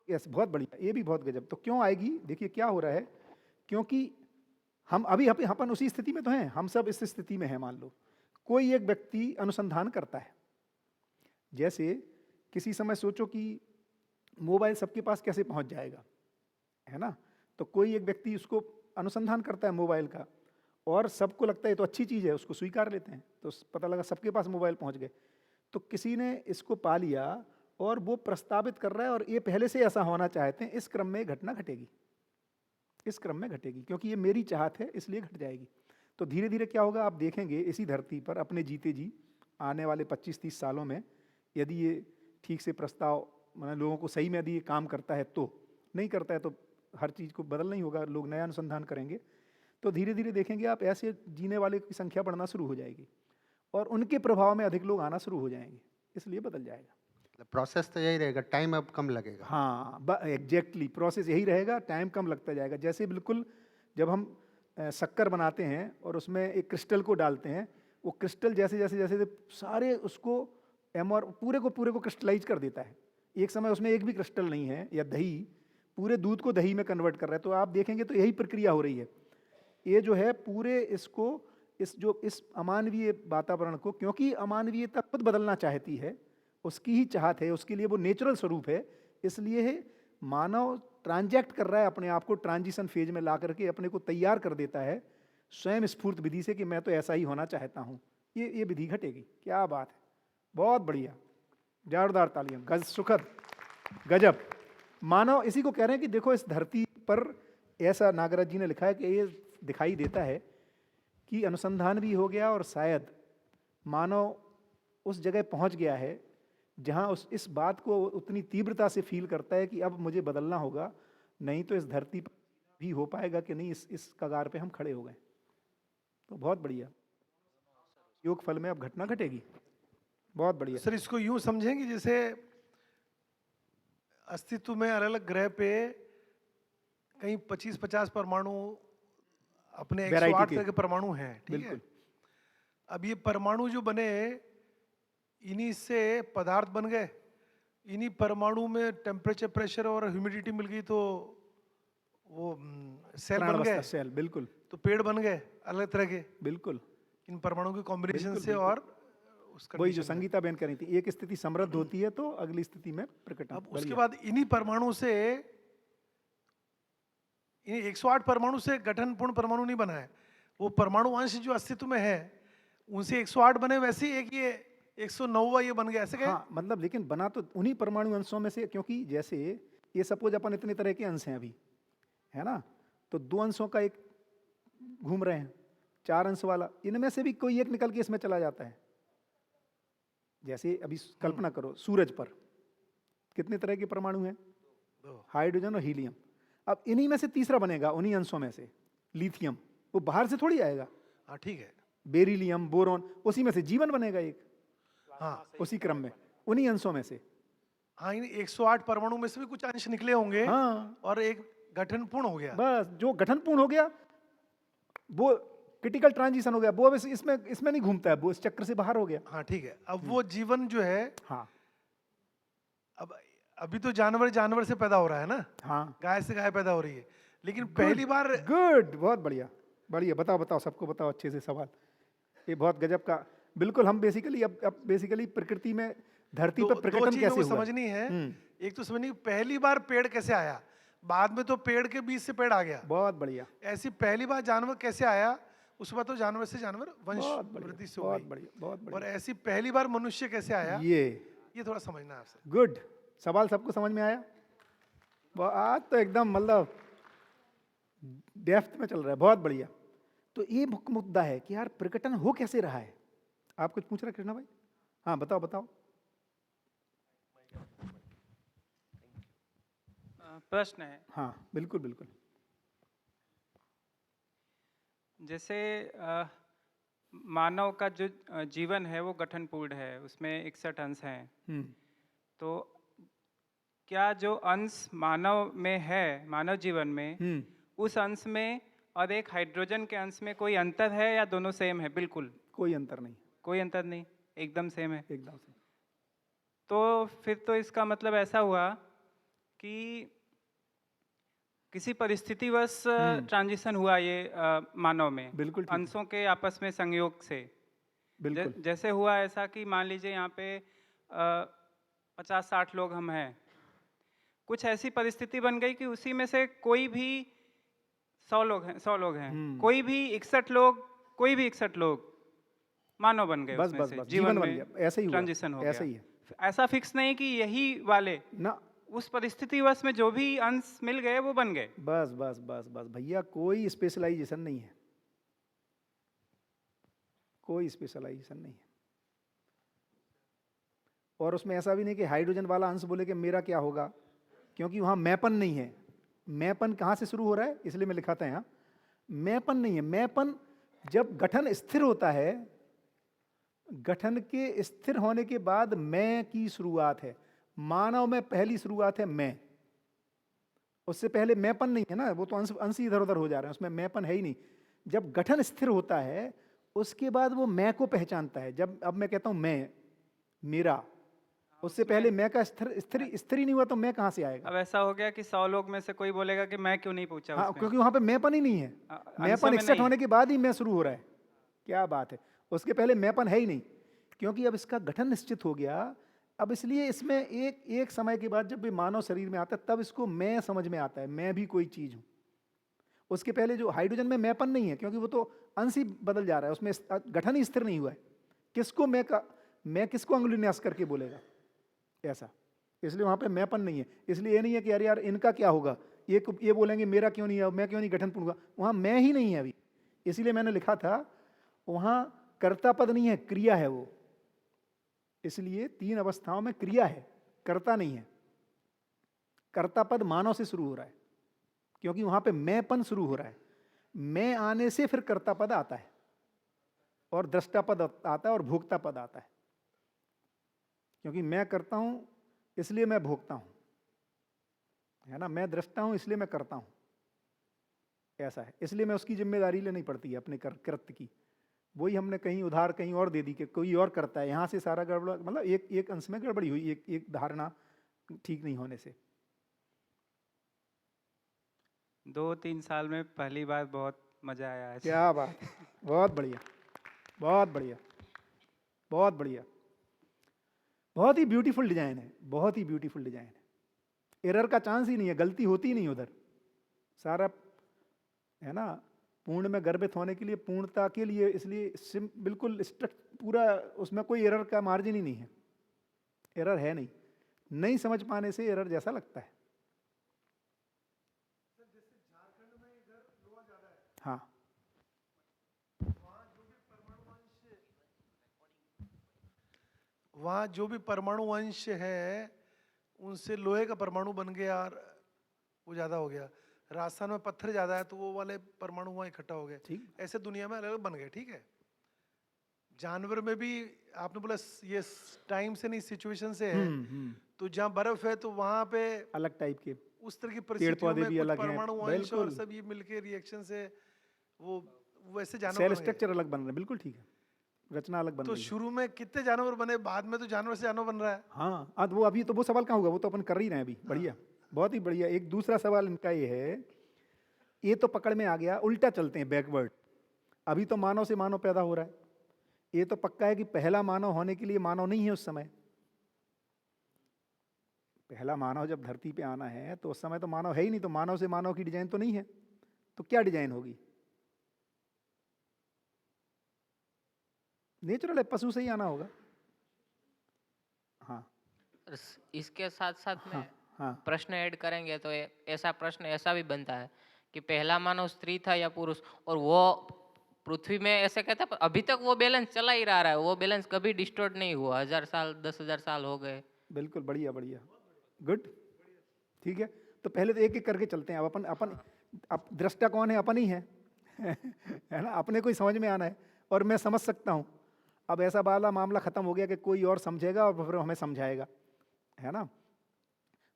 यस, बहुत बढ़िया, ये भी बहुत गजब। तो क्यों आएगी? देखिए क्या हो रहा है, क्योंकि हम अभी अपन उसी स्थिति में तो हैं, हम सब इस स्थिति में हैं। मान लो कोई एक व्यक्ति अनुसंधान करता है, जैसे किसी समय सोचो कि मोबाइल सबके पास कैसे पहुंच जाएगा, है ना। तो कोई एक व्यक्ति उसको अनुसंधान करता है मोबाइल का, और सबको लगता है तो अच्छी चीज़ है, उसको स्वीकार लेते हैं। तो पता लगा सबके पास मोबाइल पहुंच गए, तो किसी ने इसको पा लिया और वो प्रस्तावित कर रहा है, और ये पहले से ऐसा होना चाहते हैं। इस क्रम में घटना घटेगी, इस क्रम में घटेगी, क्योंकि ये मेरी चाहत है, इसलिए घट जाएगी। तो धीरे धीरे क्या होगा, आप देखेंगे इसी धरती पर अपने जीते जी आने वाले 25-30 सालों में, यदि ये ठीक से प्रस्ताव मतलब लोगों को सही में यदि ये काम करता है, तो नहीं करता है तो हर चीज़ को बदलना ही होगा, लोग नया अनुसंधान करेंगे। तो धीरे धीरे देखेंगे आप, ऐसे जीने वाले की संख्या बढ़ना शुरू हो जाएगी, और उनके प्रभाव में अधिक लोग आना शुरू हो जाएंगे, इसलिए बदल जाएगा। प्रोसेस तो यही रहेगा, टाइम अब कम लगेगा। हाँ, एग्जैक्टली, प्रोसेस यही रहेगा, टाइम कम लगता जाएगा। जैसे बिल्कुल जब हम शक्कर बनाते हैं और उसमें एक क्रिस्टल को डालते हैं, वो क्रिस्टल जैसे जैसे जैसे सारे उसको पूरे को क्रिस्टलाइज कर देता है। एक समय उसमें एक भी क्रिस्टल नहीं है, या दही पूरे दूध को दही में कन्वर्ट कर रहा है। तो आप देखेंगे तो यही प्रक्रिया हो रही है। ये जो है पूरे इसको, इस अमानवीय वातावरण को, क्योंकि अमानवीयता खुद बदलना चाहती है, उसकी ही चाहत है, उसके लिए वो नेचुरल स्वरूप है, इसलिए मानव ट्रांजैक्ट कर रहा है अपने आप को, ट्रांजिशन फेज में ला करके अपने को तैयार कर देता है स्वयं स्फूर्त विधि से कि मैं तो ऐसा ही होना चाहता हूँ। ये विधि घटेगी। क्या बात है, बहुत बढ़िया, जोरदार तालियां, गज, सुखद, गजब। मानव इसी को कह रहे हैं कि देखो इस धरती पर ऐसा नागराज जी ने लिखा है कि ये दिखाई देता है कि अनुसंधान भी हो गया, और शायद मानव उस जगह पहुंच गया है जहां इस बात को उतनी तीव्रता से फील करता है कि अब मुझे बदलना होगा, नहीं तो इस धरती पर भी हो पाएगा कि नहीं, इस कगार पे हम खड़े हो गए। तो बहुत बढ़िया, योग फल में अब घटना घटेगी। बहुत बढ़िया सर, इसको यूं समझें कि जैसे अस्तित्व में अलग अलग ग्रह पे कहीं 25-50 परमाणु, अपने 108 तरह के परमाणु हैं, ठीक है। अब ये परमाणु जो बने, इन्हीं से पदार्थ बन गए, इन्हीं परमाणु में टेम्परेचर, प्रेशर और ह्यूमिडिटी मिल गई तो वो सेल बन गए, सेल, बिल्कुल। तो पेड़ बन गए अलग तरह के, बिल्कुल, इन परमाणु के कॉम्बिनेशन से। और वही जो संगीता बहन कह रही थी, एक स्थिति समृद्ध होती है तो अगली स्थिति में प्रकट। अब उसके बाद इन्हीं परमाणु से, इन 108 परमाणु से गठनपूर्ण परमाणु नहीं बना है, वो परमाणु अंश जो अस्तित्व में है उनसे 108 बने, वैसे ही एक ये 109वां ये बन गया, ऐसे क्या? हाँ, मतलब लेकिन बना तो उन्हीं परमाणु अंशों में से, क्योंकि जैसे ये सपोज अपन इतने तरह के अंश हैं अभी, है ना, तो 2 अंशों का एक घूम रहे हैं, 4 अंश वाला, इनमें से भी कोई एक निकल के इसमें चला जाता है। जैसे अभी कल्पना करो, सूरज पर कितने तरह के परमाणु हैं? 2, हाइड्रोजन और हीलियम। अब इन्हीं में से तीसरा बनेगा, उन्हीं अंशों में से, लिथियम। वो बाहर से थोड़ी आएगा। हाँ ठीक है। बेरिलियम, बोरॉन, उसी में से जीवन बनेगा एक, हाँ उसी क्रम में, उन्हीं अंशों में से। हाँ, इन 108 परमाणु में से भी कुछ अंश निकले होंगे, हाँ, और एक गठनपूर्ण हो गया। बस जो गठनपूर्ण हो गया वो क्रिटिकल ट्रांजिशन हो गया, वो इसमें नहीं घूमता है, वो इस चक्र से बाहर हो गया। हाँ ठीक है। अब वो जीवन जो है, हाँ, अब अभी तो जानवर से पैदा हो रहा है ना, हाँ, गाय से गाय पैदा हो रही है, लेकिन पहली बार। गुड, बहुत बढ़िया, बढ़िया। बताओ सबको बताओ अच्छे से सवाल, ये बहुत गजब का। बिल्कुल, हम बेसिकली अब बेसिकली प्रकृति में, धरती पर प्रकटन कैसे हुआ समझनी है। एक तो समझनी पहली बार पेड़ कैसे आया, बाद में तो पेड़ के बीच से पेड़ आ गया। बहुत बढ़िया, ऐसी पहली बार जानवर कैसे आया, उसके बाद तो जानवर से जानवर वंश बहुत बढ़िया, वृद्धि से हो बहुत गई। बढ़िया, बहुत और बढ़िया। ऐसी पहली बार मनुष्य कैसे आया, ये थोड़ा समझना है आपसे। गुड सवाल, सबको समझ में आया? आज तो एकदम मतलब डेप्थ में चल रहा है, बहुत बढ़िया। तो ये मुख्य मुद्दा है कि यार प्रकटन हो कैसे रहा है। आप कुछ पूछ रहे कृष्णा भाई? हाँ बताओ बताओ। प्रश्न है, हाँ बिल्कुल बिल्कुल। जैसे मानव का जो जीवन है वो गठनपूर्ण है, उसमें 61 अंश हैं। हम्म, तो क्या जो अंश मानव में है, मानव जीवन में, उस अंश में और एक हाइड्रोजन के अंश में कोई अंतर है या दोनों सेम है? बिल्कुल कोई अंतर नहीं, कोई अंतर नहीं, एकदम सेम है। एकदम से। तो फिर तो इसका मतलब ऐसा हुआ कि किसी परिस्थितिवश ट्रांजिशन हुआ ये मानव में, बिल्कुल ठीक है। अंशों के आपस में संयोग से। बिल्कुल जैसे हुआ ऐसा कि मान लीजिए यहाँ पे 50-60 लोग हम हैं, कुछ ऐसी परिस्थिति बन गई कि उसी में से कोई भी 100 लोग हैं, कोई भी 61 लोग, कोई भी 61 लोग मानव बन गए, बस उसमें बस से बस जीवन बन गया, ऐसा ही हुआ, ट्रांजिशन हो ऐसा गया। ही है ऐसा फिक्स नहीं कि यही वाले ना। उस परिस्थितिवश में जो भी अंश मिल गए वो बन गए। बस बस बस बस भैया, कोई स्पेशलाइजेशन नहीं है, कोई स्पेशलाइजेशन नहीं है। और उसमें ऐसा भी नहीं कि हाइड्रोजन वाला अंश बोले कि मेरा क्या होगा, क्योंकि वहाँ मैपन नहीं है। मैपन कहाँ से शुरू हो रहा है, इसलिए मैं लिखा था यहाँ, मैपन नहीं है। मैपन जब गठन स्थिर होता है, गठन के स्थिर होने के बाद मैं की शुरुआत है। मानव में पहली शुरुआत है मैं, उससे पहले मैपन नहीं है ना, वो तो अंश इधर उधर हो जा रहे हैं, उसमें मैपन है ही नहीं। जब गठन स्थिर होता है उसके बाद वो मैं को पहचानता है। जब अब मैं कहता हूं मैं, मेरा, उससे पहले मैं का स्थिर ही नहीं हुआ तो मैं कहां से आएगा? अब ऐसा हो गया कि 100 लोग में से कोई बोलेगा कि मैं क्यों नहीं पूछा हाँ, उसमें। क्योंकि वहां पे मैपन ही नहीं है। मैपन में 61 नहीं। होने के बाद ही मैं शुरू हो रहा है। क्या बात है, उसके पहले मैपन है ही नहीं, क्योंकि अब इसका गठन निश्चित हो गया। अब इसलिए इसमें एक समय के बाद जब भी मानव शरीर में आता है तब इसको मैं समझ में आता है, मैं भी कोई चीज हूं। उसके पहले जो हाइड्रोजन में मैपन नहीं है, क्योंकि वो तो अंश ही बदल जा रहा है, उसमें गठन ही स्थिर नहीं हुआ है। किसको मैं किसको अंगुलिन्यास करके बोलेगा ऐसा, इसलिए वहां पे मैपन नहीं है। इसलिए ये नहीं है कि यार यार इनका क्या होगा, ये बोलेंगे मेरा क्यों नहीं है, मैं क्यों नहीं गठन पूर्ण हुआ, वहां मैं ही नहीं है अभी। इसलिए मैंने लिखा था वहां कर्ता पद नहीं है, क्रिया है वो। इसलिए 3 अवस्थाओं में क्रिया है, कर्ता नहीं है। कर्ता पद मानव से शुरू हो रहा है, क्योंकि वहां पे मैंपन शुरू हो रहा है। मैं आने से फिर कर्ता पद आता है, और दृष्टा पद आता है, और भोक्ता पद आता है। क्योंकि मैं करता हूं इसलिए मैं भोगता हूं, है ना, मैं दृष्टा हूं इसलिए मैं करता हूं, ऐसा है। इसलिए मैं उसकी जिम्मेदारी लेनी पड़ती है अपने कृत्य की। वही हमने कहीं उधार कहीं और दे दी कि कोई और करता है, यहां से सारा गड़बड़, मतलब एक अंश में गड़बड़ी हुई, एक धारणा ठीक नहीं होने से। 2-3 साल में पहली बार बहुत मजा आया आज। क्या बात है, बहुत बढ़िया, बहुत बढ़िया, बहुत बढ़िया। बहुत ही ब्यूटीफुल डिजाइन है, बहुत ही ब्यूटीफुल डिजाइन है। एरर का चांस ही नहीं है, गलती होती ही नहीं उधर। सारा है ना, पूर्ण में गर्भित होने के लिए, पूर्णता के लिए, इसलिए बिल्कुल स्ट्रिक्ट पूरा, उसमें कोई एरर का मार्जिन ही नहीं है। एरर है नहीं समझ पाने से एरर जैसा लगता है। हाँ, वहाँ जो भी परमाणु अंश है उनसे लोहे का परमाणु बन गया और वो ज़्यादा हो गया। राजस्थान में पत्थर ज़्यादा है तो वो वाले परमाणु वहाँ इकट्ठा हो गए। ठीक। ऐसे दुनिया में अलग अलग बन गए, ठीक है। जानवर में भी आपने बोला ये टाइम से नहीं सिचुएशन से है, तो जहाँ बर्फ है तो वहाँ पे अलग टाइप के उस तरह की परिस्थितियों पौधे में भी कुछ अलग हैं, परमाणु अंश और बिल्कुल। सब ये मिलके रिएक्शन से वो वैसे जानवर सेल बन गए। स्ट्रक्चर अलग बन रहे हैं, बिल्कुल ठीक है, रचना अलग बन तो रही है। शुरू में कितने जानवर बने, बाद में तो जानवर से जानवर बन रहा है। हाँ, अब वो अभी तो वो सवाल कहाँ होगा, वो तो अपन कर ही रहे हैं अभी। बढ़िया, बहुत ही बढ़िया। एक दूसरा सवाल इनका ये है, ये तो पकड़ में आ गया, उल्टा चलते हैं बैकवर्ड। अभी तो मानव से मानव पैदा हो रहा है, ये तो पक्का है कि पहला मानव होने के लिए मानव नहीं है उस समय। पहला मानव जब धरती पे आना है तो उस समय तो मानव है ही नहीं, तो मानव से मानव की डिजाइन तो नहीं है, तो क्या डिजाइन होगी? नेचुरल है, पशु से ही आना होगा। हाँ इसके साथ साथ में हाँ हाँ प्रश्न ऐड करेंगे तो ऐसा प्रश्न ऐसा भी बनता है कि पहला मानव स्त्री था या पुरुष, और वो पृथ्वी में ऐसे कहते हैं अभी तक वो बैलेंस चला ही रहा है, वो बैलेंस कभी डिस्टर्ब नहीं हुआ, 1000 साल 10,000 साल हो गए। बिल्कुल, बढ़िया बढ़िया, गुड, ठीक है। तो पहले तो एक एक करके चलते हैं। अब अपन अपन अब दृष्टा कौन है? अपन ही है है ना, अपने को ही समझ में आना है और मैं समझ सकता हूँ। अब ऐसा वाला मामला खत्म हो गया कि कोई और समझेगा और फिर हमें समझाएगा, है ना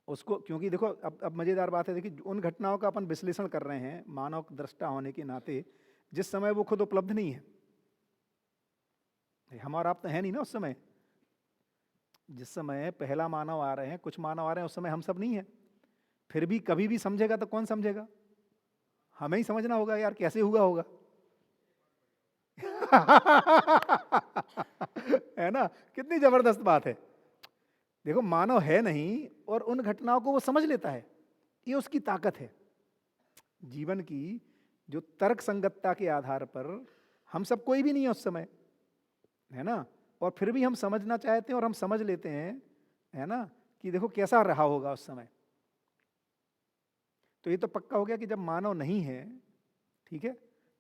उसको। क्योंकि देखो अब मज़ेदार बात है, देखिए उन घटनाओं का अपन विश्लेषण कर रहे हैं मानव दृष्टा होने के नाते, जिस समय वो खुद उपलब्ध नहीं है। हमारा आप तो है नहीं ना उस समय, जिस समय पहला मानव आ रहे हैं, कुछ मानव आ रहे हैं, उस समय हम सब नहीं है। फिर भी कभी भी समझेगा तो कौन समझेगा? हमें ही समझना होगा यार, कैसे हुआ होगा है ना, कितनी जबरदस्त बात है। देखो मानव है नहीं और उन घटनाओं को वो समझ लेता है, ये उसकी ताकत है जीवन की, जो तर्क संगतता के आधार पर हम सब कोई भी नहीं है उस समय, है ना, और फिर भी हम समझना चाहते हैं और हम समझ लेते हैं, है ना, कि देखो कैसा रहा होगा उस समय। तो ये तो पक्का हो गया कि जब मानव नहीं है, ठीक है,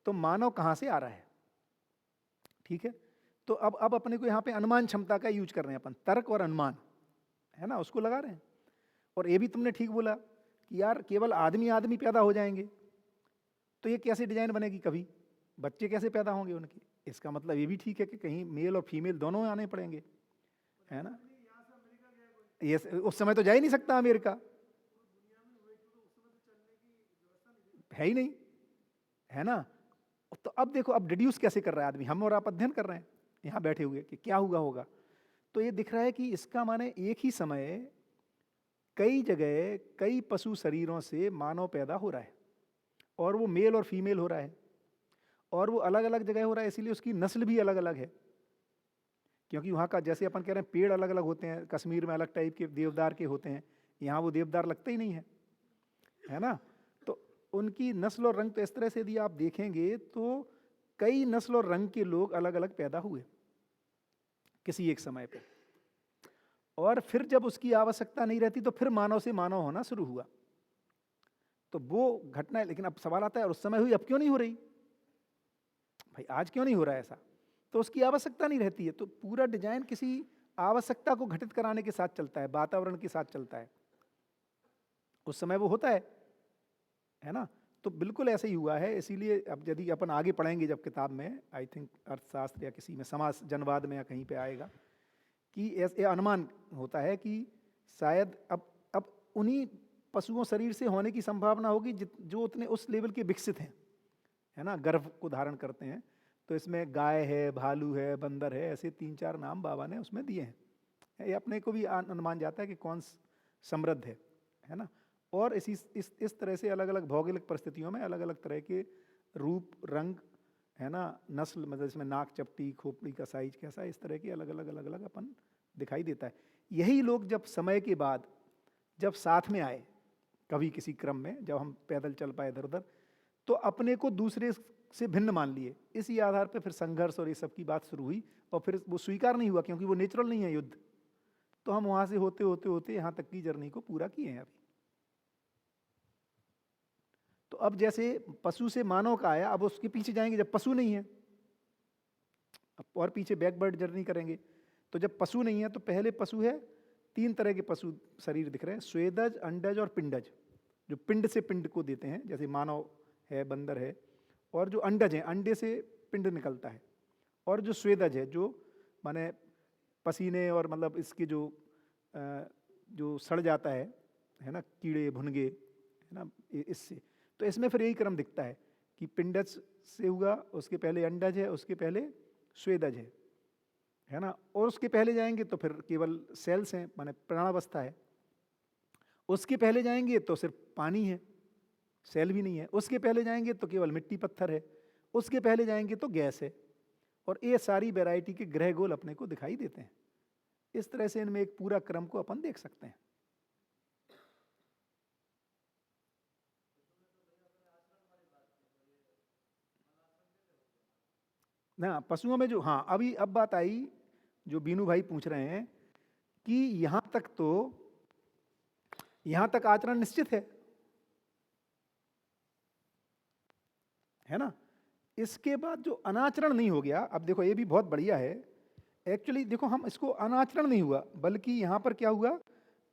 तो मानव कहाँ से आ रहा है? ठीक है, तो अब अपने को यहाँ पे अनुमान क्षमता का यूज कर रहे हैं अपन, तर्क और अनुमान, है ना, उसको लगा रहे हैं। और ये भी तुमने ठीक बोला कि यार केवल आदमी आदमी पैदा हो जाएंगे तो ये कैसे डिजाइन बनेगी? कभी बच्चे कैसे पैदा होंगे उनके? इसका मतलब ये भी ठीक है कि कहीं मेल और फीमेल दोनों आने पड़ेंगे, है ना। ये उस समय तो जा ही नहीं सकता अमेरिका, है ही नहीं, है ना। तो अब देखो, अब डिड्यूस कैसे कर रहा है आदमी, हम और आप अध्ययन कर रहे हैं यहाँ बैठे हुए कि क्या हुआ होगा। तो ये दिख रहा है कि इसका माने एक ही समय कई जगह कई पशु शरीरों से मानव पैदा हो रहा है, और वो मेल और फीमेल हो रहा है, और वो अलग अलग जगह हो रहा है, इसीलिए उसकी नस्ल भी अलग अलग है। क्योंकि वहाँ का, जैसे अपन कह रहे हैं पेड़ अलग अलग होते हैं, कश्मीर में अलग टाइप के देवदार के होते हैं, यहाँ वो देवदार लगते ही नहीं है ना। तो उनकी नस्ल और रंग, तो इस तरह से यदि आप देखेंगे तो कई नस्ल और रंग के लोग अलग अलग पैदा हुए किसी एक समय पे, और फिर जब उसकी आवश्यकता नहीं रहती तो फिर मानव से मानव होना शुरू हुआ। तो वो घटना है। लेकिन अब सवाल आता है, और उस समय हुई, अब क्यों नहीं हो रही भाई? आज क्यों नहीं हो रहा है ऐसा? तो उसकी आवश्यकता नहीं रहती है। तो पूरा डिजाइन किसी आवश्यकता को घटित कराने के साथ चलता है, वातावरण के साथ चलता है, उस समय वो होता है ना। तो बिल्कुल ऐसे ही हुआ है। इसीलिए अब यदि अपन आगे पढ़ेंगे जब किताब में, आई थिंक अर्थशास्त्र या किसी में, समाज जनवाद में या कहीं पे आएगा, कि ऐसे अनुमान होता है कि शायद अब उन्हीं पशुओं शरीर से होने की संभावना होगी जो उतने उस लेवल के विकसित हैं, है ना, गर्भ को धारण करते हैं। तो इसमें गाय है, भालू है, बंदर है, ऐसे 3-4 नाम बाबा ने उसमें दिए हैं। ये अपने को भी अनुमान जाता है कि कौन समृद्ध है ना। और इस तरह से अलग अलग भौगोलिक परिस्थितियों में अलग अलग तरह के रूप, रंग, है ना, नस्ल, मतलब इसमें नाक, चपटी, खोपड़ी का साइज कैसा, इस तरह के अलग अलग अपन दिखाई देता है। यही लोग जब समय के बाद जब साथ में आए कभी किसी क्रम में, जब हम पैदल चल पाए इधर उधर, तो अपने को दूसरे से भिन्न मान लिए। इसी आधार पर फिर संघर्ष और ये सब की बात शुरू हुई, और फिर वो स्वीकार नहीं हुआ क्योंकि वो नेचुरल नहीं है युद्ध। तो हम वहाँ से होते होते होते यहाँ तक की जर्नी को पूरा किए हैं अभी। तो अब जैसे पशु से मानव का आया, अब उसके पीछे जाएंगे जब पशु नहीं है, अब और पीछे बैकवर्ड जर्नी करेंगे। तो जब पशु नहीं है तो पहले पशु है, 3 तरह के पशु शरीर दिख रहे हैं, स्वेदज, अंडज और पिंडज, जो पिंड से पिंड को देते हैं, जैसे मानव है, बंदर है। और जो अंडज है, अंडे से पिंड निकलता है। और जो स्वेदज है, जो माने पसीने और मतलब इसके जो सड़ जाता है ना, कीड़े भुनगे, है ना, इससे। तो इसमें फिर यही क्रम दिखता है कि पिंडज से हुआ, उसके पहले अंडज है, उसके पहले स्वेदज है ना। और उसके पहले जाएंगे तो फिर केवल सेल्स हैं, माने प्राणावस्था है। उसके पहले जाएंगे तो सिर्फ पानी है, सेल भी नहीं है। उसके पहले जाएंगे तो केवल मिट्टी पत्थर है। उसके पहले जाएंगे तो गैस है। और ये सारी वैरायटी के ग्रह गोल अपने को दिखाई देते हैं। इस तरह से इनमें एक पूरा क्रम को अपन देख सकते हैं। ना पशुओं में जो, हाँ अभी अब बात आई जो बीनू भाई पूछ रहे हैं कि यहां तक आचरण निश्चित है ना। इसके बाद जो अनाचरण नहीं हो गया, अब देखो ये भी बहुत बढ़िया है एक्चुअली। देखो हम इसको अनाचरण नहीं हुआ, बल्कि यहां पर क्या हुआ,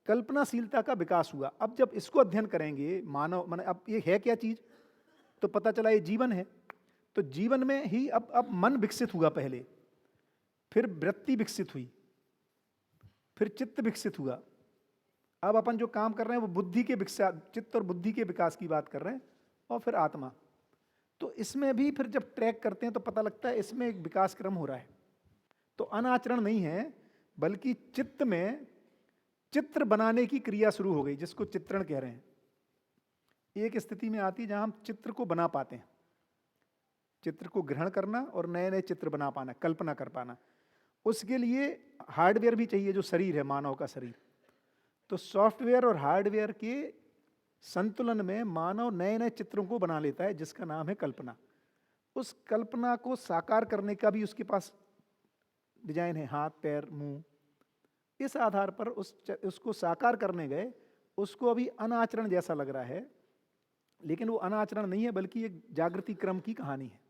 कल्पनाशीलता का विकास हुआ। अब जब इसको अध्ययन करेंगे मानव माने, अब ये है क्या चीज, तो पता चला ये जीवन है। तो जीवन में ही अब मन विकसित हुआ पहले, फिर वृत्ति विकसित हुई, फिर चित्त विकसित हुआ। अब अपन जो काम कर रहे हैं वो बुद्धि के विकास, चित्त और बुद्धि के विकास की बात कर रहे हैं, और फिर आत्मा। तो इसमें भी फिर जब ट्रैक करते हैं तो पता लगता है इसमें एक विकास क्रम हो रहा है। तो अनाचरण नहीं है, बल्कि चित्त में चित्र बनाने की क्रिया शुरू हो गई, जिसको चित्रण कह रहे हैं। एक स्थिति में आती है जहां हम चित्र को बना पाते हैं, चित्र को ग्रहण करना और नए नए चित्र बना पाना, कल्पना कर पाना। उसके लिए हार्डवेयर भी चाहिए, जो शरीर है मानव का शरीर। तो सॉफ्टवेयर और हार्डवेयर के संतुलन में मानव नए नए चित्रों को बना लेता है, जिसका नाम है कल्पना। उस कल्पना को साकार करने का भी उसके पास डिजाइन है, हाथ पैर मुंह। इस आधार पर उसको साकार करने गए, उसको अभी अनाचरण जैसा लग रहा है, लेकिन वो अनाचरण नहीं है, बल्कि एक जागृति क्रम की कहानी है।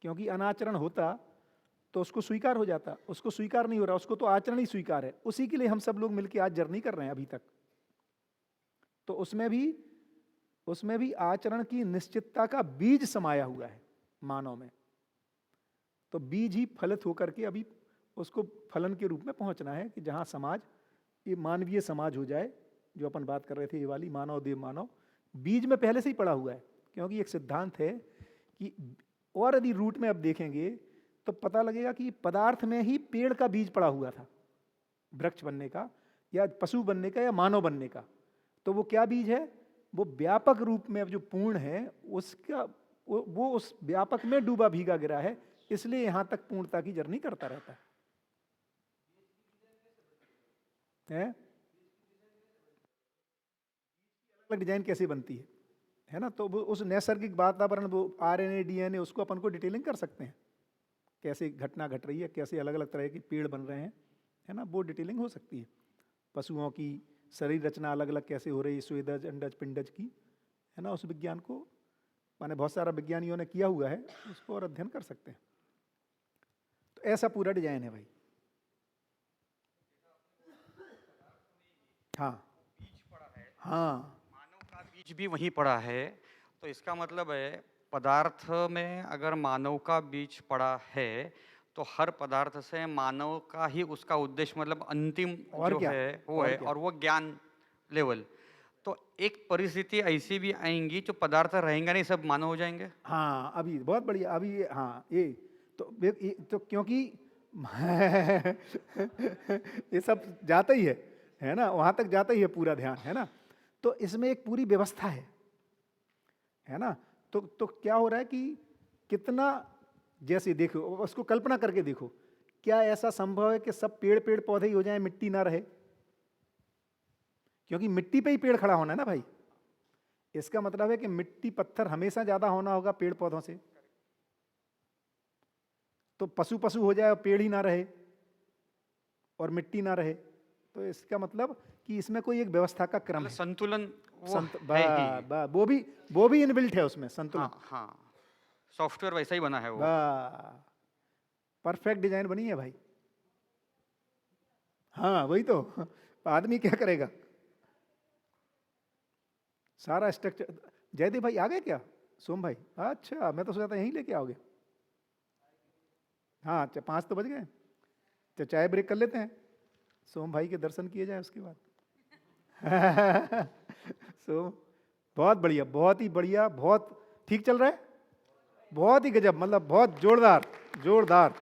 क्योंकि अनाचरण होता तो उसको स्वीकार हो जाता, उसको स्वीकार नहीं हो रहा, उसको तो आचरण ही स्वीकार है। उसी के लिए हम सब लोग मिलकर आज जर्नी कर रहे हैं अभी तक। तो उसमें भी आचरण की निश्चितता का बीज समाया हुआ है मानव में। तो बीज ही फलित होकर के अभी उसको फलन के रूप में पहुंचना है, कि जहां समाज, ये मानवीय समाज हो जाए, जो अपन बात कर रहे थे, ये वाली मानव देव मानव, बीज में पहले से ही पड़ा हुआ है। क्योंकि एक सिद्धांत है कि, और यदि रूट में अब देखेंगे तो पता लगेगा कि पदार्थ में ही पेड़ का बीज पड़ा हुआ था, वृक्ष बनने का या पशु बनने का या मानव बनने का। तो वो क्या बीज है, वो व्यापक रूप में अब जो पूर्ण है उसका, वो उस व्यापक में डूबा भीगा गिरा है, इसलिए यहां तक पूर्णता की जर्नी करता रहता है। अलग डिजाइन कैसे बनती है ना। तो वो उस नैसर्गिक वातावरण, वो आरएनए डीएनए, उसको अपन को डिटेलिंग कर सकते हैं, कैसे घटना घट रही है, कैसे अलग अलग तरह के पेड़ बन रहे हैं, है ना, वो डिटेलिंग हो सकती है। पशुओं की शरीर रचना अलग अलग कैसे हो रही है, स्वेदज अंडज पिंडज की, है ना, उस विज्ञान को माने बहुत सारा विज्ञानियों ने किया हुआ है, उसको और अध्ययन कर सकते हैं। तो ऐसा पूरा डिजाइन है भाई। हाँ हाँ, मानव का बीज भी वहीं पड़ा है। तो इसका मतलब है पदार्थ में अगर मानव का बीज पड़ा है तो हर पदार्थ से मानव का ही उसका उद्देश्य, मतलब अंतिम और जो क्या? है वो और है, क्या? और वो ज्ञान लेवल। तो एक परिस्थिति ऐसी भी आएंगी जो पदार्थ रहेंगे नहीं, सब मानव हो जाएंगे। हाँ अभी बहुत बढ़िया, अभी हाँ ये तो क्योंकि ये सब जाता ही है ना, वहाँ तक जाता ही है पूरा ध्यान, है ना। तो इसमें एक पूरी व्यवस्था है ना। तो क्या हो रहा है कि कितना, जैसे देखो उसको कल्पना करके देखो, क्या ऐसा संभव है कि सब पेड़ पौधे ही हो जाएं, मिट्टी ना रहे? क्योंकि मिट्टी पे ही पेड़ खड़ा होना है ना भाई। इसका मतलब है कि मिट्टी पत्थर हमेशा ज्यादा होना होगा पेड़ पौधों से। तो पशु हो जाए और पेड़ ही ना रहे और मिट्टी ना रहे, तो इसका मतलब कि इसमें कोई एक व्यवस्था का क्रम है, संतुलन वो है ही। वो भी इनबिल्ट है उसमें संतुलन। हाँ, सॉफ्टवेयर वैसा ही बना है वो। परफेक्ट डिजाइन बनी है भाई। हाँ वही तो, आदमी क्या करेगा, सारा स्ट्रक्चर। जयदेव भाई आ गए क्या? सोम भाई, अच्छा मैं तो सोचा था यहीं लेके आओगे। हाँ 5 तो बज गए, तो चाय ब्रेक कर लेते हैं, सोम भाई के दर्शन किए जाए उसके बाद। सोम बहुत बढ़िया, बहुत ही बढ़िया, बहुत ठीक चल रहा है, बहुत ही गजब, मतलब बहुत जोरदार।